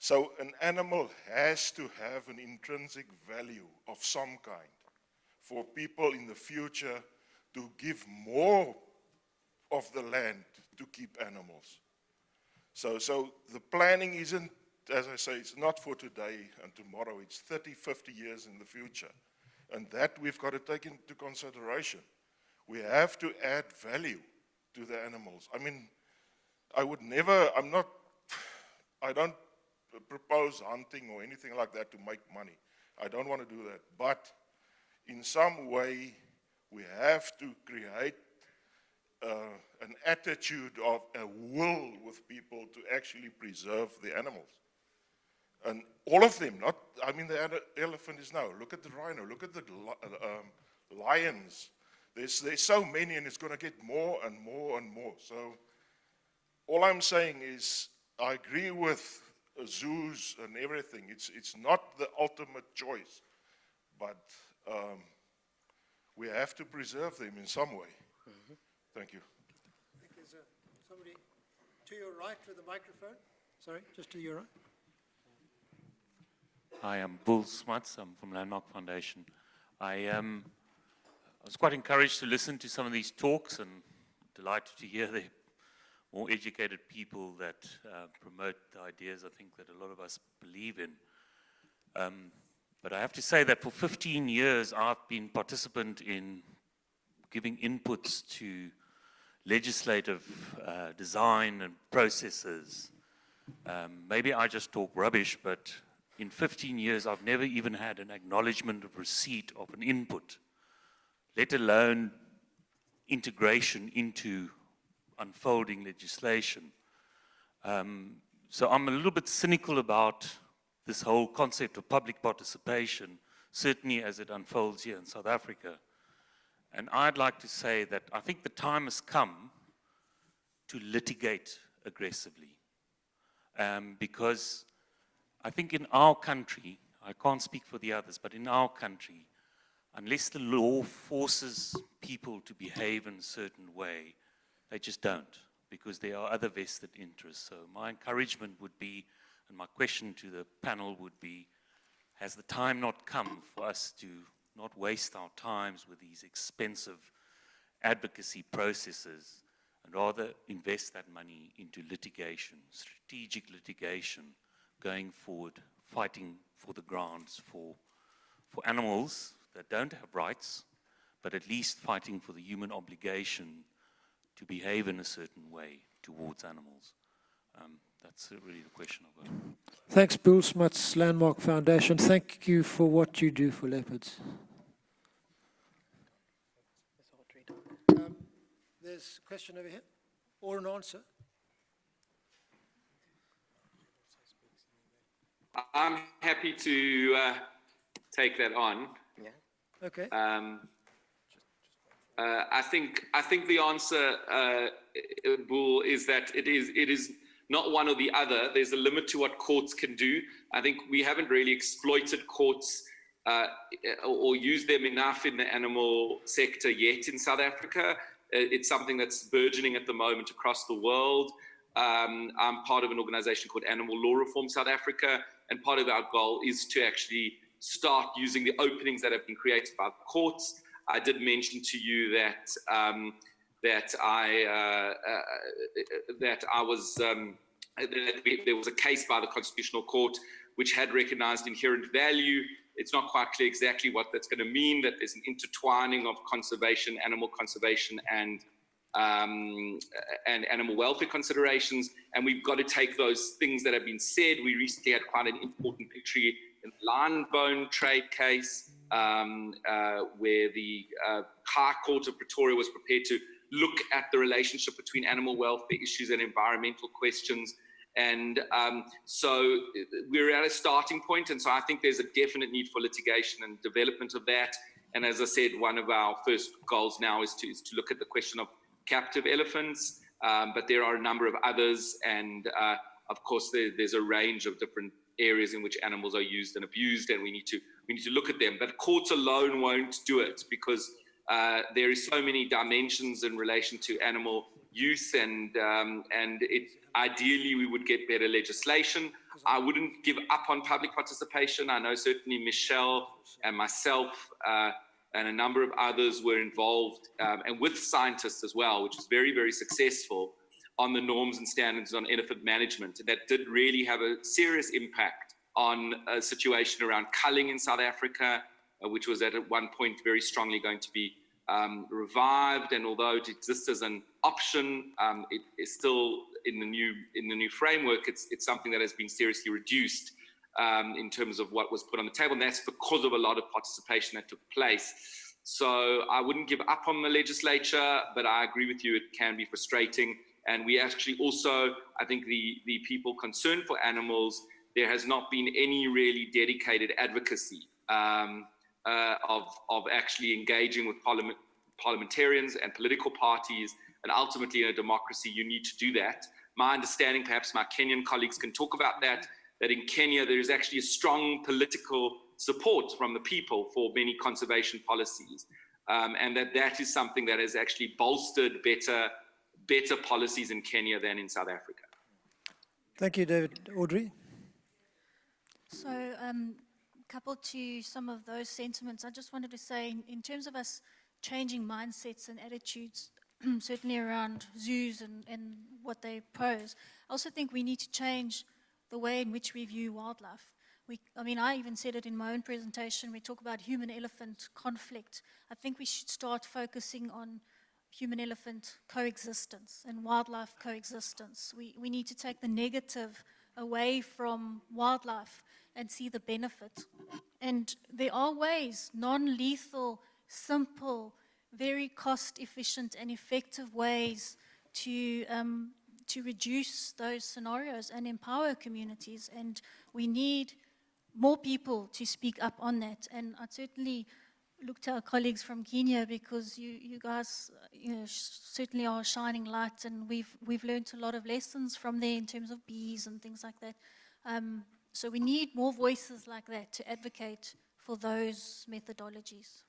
So an animal has to have an intrinsic value of some kind for people in the future to give more of the land to keep animals. So the planning isn't as I say, it's not for today and tomorrow. It's 30, 50 years in the future. And that we've got to take into consideration. We have to add value to the animals. I mean, I would never, I don't propose hunting or anything like that to make money. I don't want to do that. But in some way, we have to create an attitude of a will with people to actually preserve the animals. And all of them, not, I mean, the elephant is now, look at the rhino, look at the lions. There's so many, and it's going to get more and more and more. So all I'm saying is I agree with zoos and everything. It's not the ultimate choice, but we have to preserve them in some way. Mm-hmm. Thank you. I think there's somebody to your right with a microphone. Sorry, just to your right. Hi, I'm Bull Smuts. I'm from Landmark Foundation. I was quite encouraged to listen to some of these talks and delighted to hear the more educated people that promote the ideas I think that a lot of us believe in. But I have to say that for 15 years I've been participant in giving inputs to legislative design and processes. Maybe I just talk rubbish, but in 15 years, I've never even had an acknowledgement of receipt of an input, let alone integration into unfolding legislation. So I'm a little bit cynical about this whole concept of public participation, certainly as it unfolds here in South Africa. And I'd like to say that I think the time has come to litigate aggressively, because I think in our country, I can't speak for the others, but in our country, unless the law forces people to behave in a certain way, they just don't, because there are other vested interests. So my encouragement would be, and my question to the panel would be, has the time not come for us to not waste our times with these expensive advocacy processes and rather invest that money into litigation, strategic litigation, going forward, fighting for the grounds for animals that don't have rights, but at least fighting for the human obligation to behave in a certain way towards animals. That's really the question I've got. Thanks, Bull Smuts, Landmark Foundation. Thank you for what you do for leopards. There's a question over here, or an answer. I'm happy to take that on. Yeah. Okay. I think the answer, Bull, is that it is not one or the other. There's a limit to what courts can do. I think we haven't really exploited courts or used them enough in the animal sector yet in South Africa. It's something that's burgeoning at the moment across the world. I'm part of an organization called Animal Law Reform South Africa, and part of our goal is to actually start using the openings that have been created by the courts. I did mention to you that there was a case by the Constitutional Court which had recognized inherent value. It's not quite clear exactly what that's going to mean, that there's an intertwining of conservation, animal conservation, and animal welfare considerations, and we've got to take those things that have been said. We recently had quite an important victory in the lion bone trade case, where the High Court of Pretoria was prepared to look at the relationship between animal welfare issues and environmental questions. And so we're at a starting point, and so I think there's a definite need for litigation and development of that. And as I said, one of our first goals now is to look at the question of captive elephants, but there are a number of others, and of course there's a range of different areas in which animals are used and abused, and we need to look at them. But courts alone won't do it, because there is so many dimensions in relation to animal use, and ideally we would get better legislation. I wouldn't give up on public participation. I know certainly Michelle and myself and a number of others were involved, and with scientists as well, which is very, very successful, on the norms and standards on elephant management. That did really have a serious impact on a situation around culling in South Africa, which was at one point very strongly going to be revived. And although it exists as an option, it is still in the new framework. It's something that has been seriously reduced in terms of what was put on the table, and that's because of a lot of participation that took place. So I wouldn't give up on the legislature, but I agree with you, it can be frustrating. And we actually also, I think the people concerned for animals, there has not been any really dedicated advocacy of actually engaging with parliamentarians and political parties. And ultimately in a democracy, you need to do that. My understanding, perhaps my Kenyan colleagues can talk about that in Kenya, there is actually a strong political support from the people for many conservation policies. And that is something that has actually bolstered better policies in Kenya than in South Africa. Thank you, David. Audrey? So, coupled to some of those sentiments, I just wanted to say, in terms of us changing mindsets and attitudes, certainly around zoos and what they pose, I also think we need to change the way in which we view wildlife. I even said it in my own presentation, we talk about human-elephant conflict. I think we should start focusing on human-elephant coexistence and wildlife coexistence. We need to take the negative away from wildlife and see the benefit. And there are ways, non-lethal, simple, very cost-efficient and effective ways to reduce those scenarios and empower communities. And we need more people to speak up on that. And I certainly look to our colleagues from Kenya, because you guys certainly are a shining light, and we've learned a lot of lessons from there in terms of bees and things like that. So we need more voices like that to advocate for those methodologies.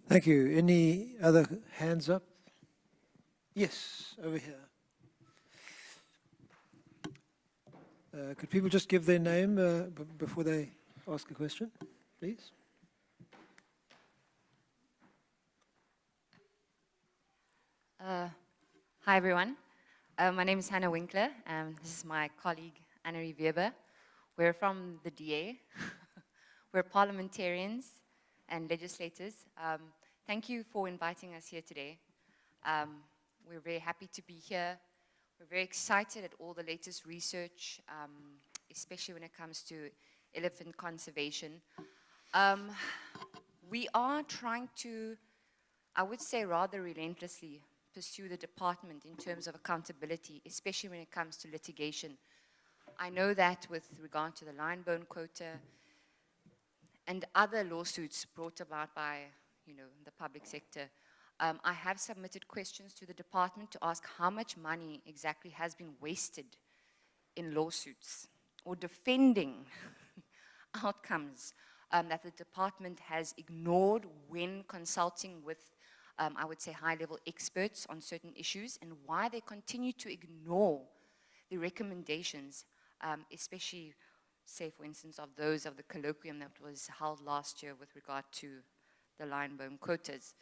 Thank you. Any other hands up? Yes, over here. Could people just give their name before they ask a question, please? Hi, everyone. My name is Hannah Winkler. This is my colleague, Anne-Marie Weber. We're from the DA. We're parliamentarians and legislators. Thank you for inviting us here today. We're very happy to be here. We're very excited at all the latest research, especially when it comes to elephant conservation. We are trying to, I would say rather relentlessly, pursue the department in terms of accountability, especially when it comes to litigation. I know that with regard to the lion bone quota and other lawsuits brought about by, the public sector, I have submitted questions to the department to ask how much money exactly has been wasted in lawsuits or defending outcomes that the department has ignored when consulting with, I would say, high-level experts on certain issues, and why they continue to ignore the recommendations, especially, say, for instance, of those of the colloquium that was held last year with regard to the lion bone quotas.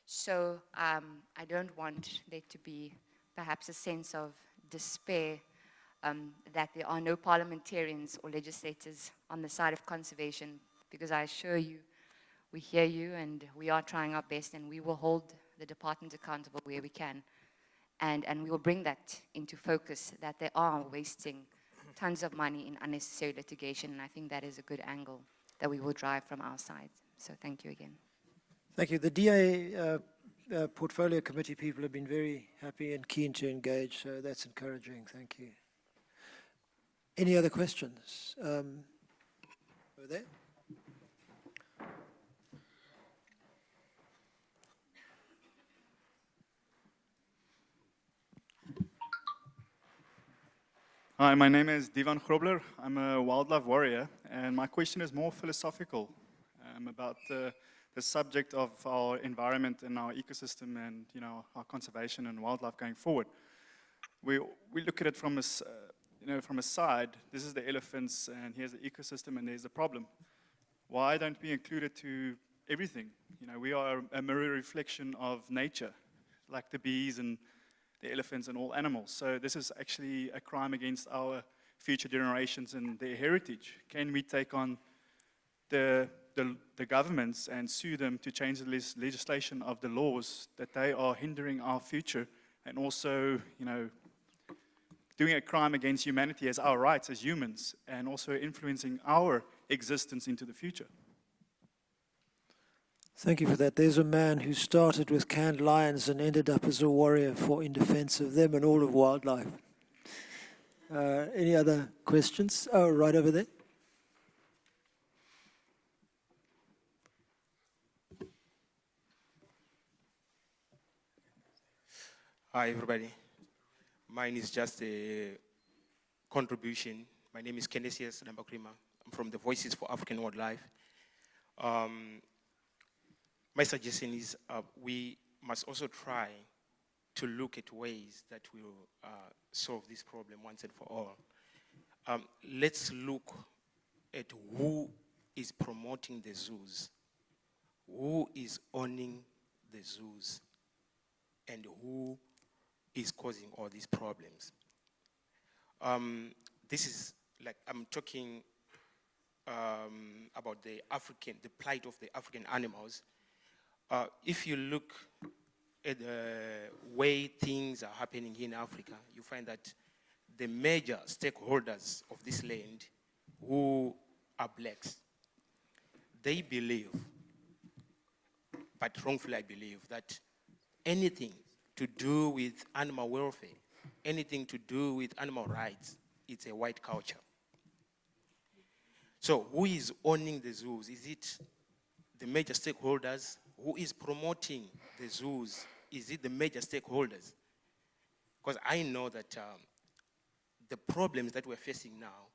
So I don't want there to be perhaps a sense of despair that there are no parliamentarians or legislators on the side of conservation, because I assure you, we hear you and we are trying our best, and we will hold the department accountable where we can. And we will bring that into focus, that they are wasting tons of money in unnecessary litigation, and I think that is a good angle that we will drive from our side. So thank you again. Thank you. The DA Portfolio Committee people have been very happy and keen to engage, so that's encouraging. Thank you. Any other questions? Over there. Hi, my name is Divan Grobler. I'm a wildlife warrior, and my question is more philosophical about the subject of our environment and our ecosystem, and our conservation and wildlife going forward. We look at it from a side. This is the elephants, and here's the ecosystem, and there's the problem. Why don't we include it to everything? We are a mirror reflection of nature, like the bees and the elephants and all animals. So this is actually a crime against our future generations and their heritage. Can we take on the governments and sue them to change the legislation of the laws that they are hindering our future and also, you know, doing a crime against humanity as our rights as humans and also influencing our existence into the future? Thank you for that. There's a man who started with canned lions and ended up as a warrior in defense of them and all of wildlife. Any other questions? Oh, right over there. Hi, everybody. Mine is just a contribution. My name is Kenesius Lambakrima. I'm from the Voices for African Wildlife. My suggestion is we must also try to look at ways that will solve this problem once and for all. Let's look at who is promoting the zoos, who is owning the zoos, and who is causing all these problems. This is like, I'm talking about the plight of the African animals. If you look at the way things are happening here in Africa, you find that the major stakeholders of this land, who are blacks, they believe, but wrongfully I believe, that anything to do with animal welfare, anything to do with animal rights, it's a white culture. So who is owning the zoos? Is it the major stakeholders? Who is promoting the zoos? Is it the major stakeholders? Because I know that the problems that we're facing now,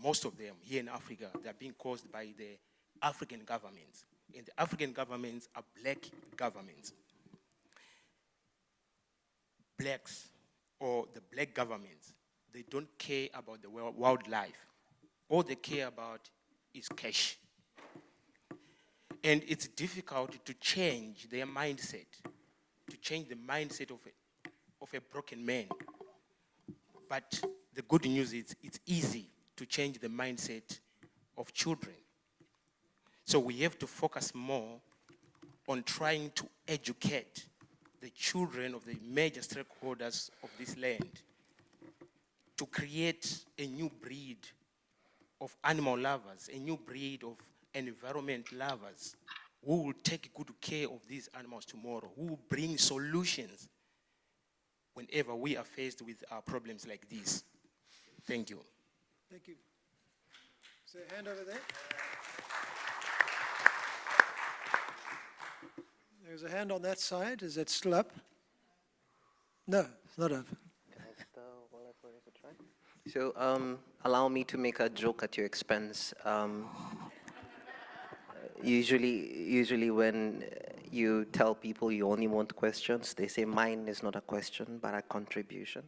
most of them here in Africa, they're being caused by the African governments. And the African governments are black governments. Blacks or the black governments, they don't care about the wildlife. All they care about is cash. And it's difficult to change their mindset, to change the mindset of a broken man. But the good news is it's easy to change the mindset of children. So we have to focus more on trying to educate the children of the major stakeholders of this land to create a new breed of animal lovers, a new breed of environment lovers who will take good care of these animals tomorrow, who will bring solutions whenever we are faced with problems like this. Thank you. Thank you. So hand over there. There's a hand on that side. Is it still up? No, it's not up. So allow me to make a joke at your expense. Usually when you tell people you only want questions, they say mine is not a question, but a contribution.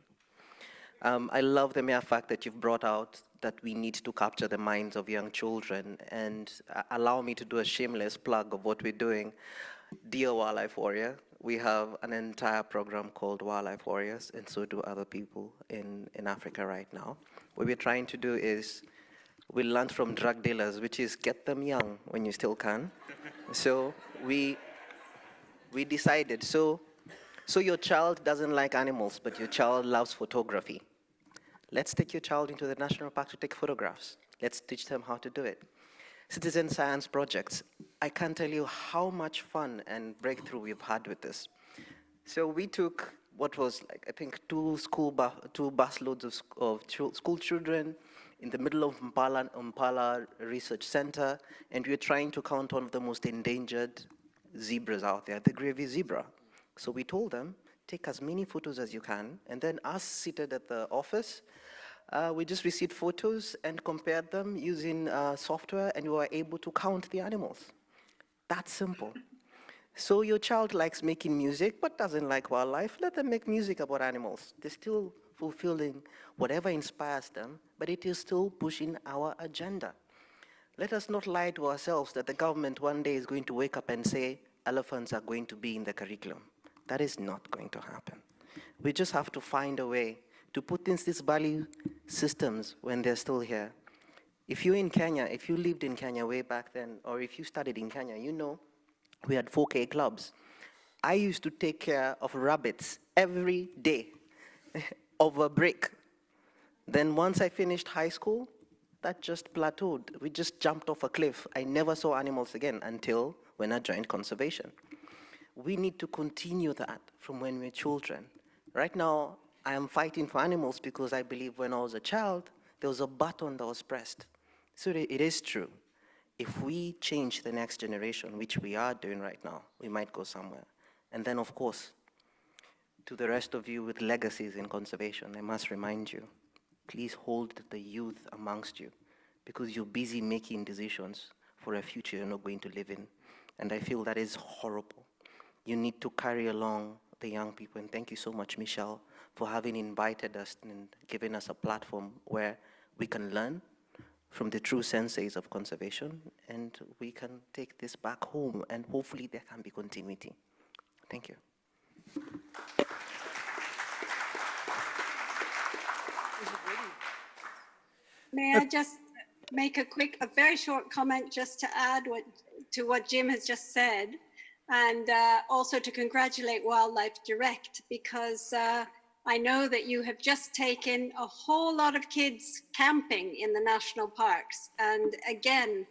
I love the mere fact that you've brought out that we need to capture the minds of young children, and allow me to do a shameless plug of what we're doing. Dear Wildlife Warrior, we have an entire program called Wildlife Warriors, and so do other people in Africa right now. What we're trying to do is we learn from drug dealers, which is get them young when you still can. So we decided, so your child doesn't like animals, but your child loves photography. Let's take your child into the national park to take photographs. Let's teach them how to do it. Citizen science projects. I can't tell you how much fun and breakthrough we've had with this. So we took what was like, I think, two bus loads of school children in the middle of Impala Research Center, and we were trying to count one of the most endangered zebras out there, the Gravy zebra. So we told them, take as many photos as you can, and then us seated at the office, we just received photos and compared them using software, and we were able to count the animals. That's simple. So your child likes making music, but doesn't like wildlife. Let them make music about animals. They're still fulfilling whatever inspires them, but it is still pushing our agenda. Let us not lie to ourselves that the government one day is going to wake up and say, elephants are going to be in the curriculum. That is not going to happen. We just have to find a way to put in these value systems when they're still here. If you're in Kenya, if you lived in Kenya way back then, or if you studied in Kenya, you know we had 4K clubs. I used to take care of rabbits every day over break. Then once I finished high school, that just plateaued. We just jumped off a cliff. I never saw animals again until when I joined conservation. We need to continue that from when we're children. Right now, I am fighting for animals because I believe when I was a child, there was a button that was pressed. So it is true. If we change the next generation, which we are doing right now, we might go somewhere. And then, of course, to the rest of you with legacies in conservation, I must remind you, please hold the youth amongst you, because you're busy making decisions for a future you're not going to live in. And I feel that is horrible. You need to carry along the young people. And thank you so much, Michelle, for having invited us and giving us a platform where we can learn from the true senseis of conservation, and we can take this back home, and hopefully there can be continuity. Thank you. May I just make a very short comment just to add to what Jim has just said, and also to congratulate Wildlife Direct, because I know that you have just taken a whole lot of kids camping in the national parks. And again,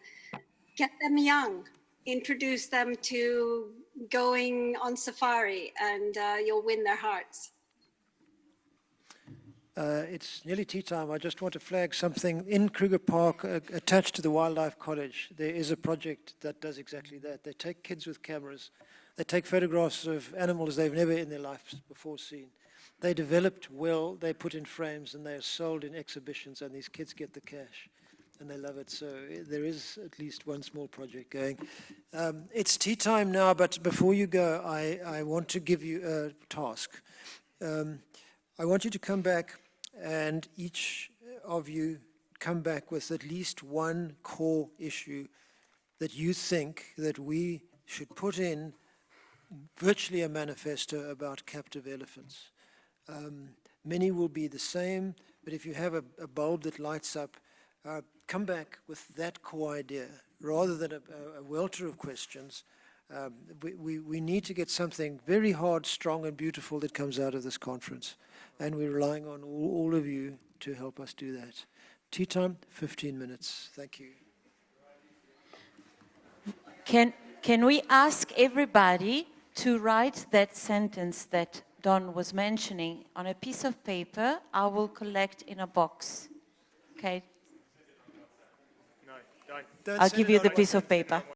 get them young, introduce them to going on safari, and you'll win their hearts. It's nearly tea time. I just want to flag something. In Kruger Park, attached to the Wildlife College, there is a project that does exactly that. They take kids with cameras. They take photographs of animals they've never in their lives before seen. They developed well, they put in frames, and they are sold in exhibitions, and these kids get the cash, and they love it. So there is at least one small project going. It's tea time now, but before you go, I want to give you a task. I want you to come back, and each of you come back with at least one core issue that you think that we should put in virtually a manifesto about captive elephants. Many will be the same, but if you have a bulb that lights up, come back with that core idea rather than a welter of questions. We need to get something very hard, strong, and beautiful that comes out of this conference, and we're relying on all of you to help us do that. Tea time, 15 minutes. Thank you. Can we ask everybody to write that sentence that Don was mentioning on a piece of paper? I will collect in a box. Okay? No, don't I'll give you the piece of paper.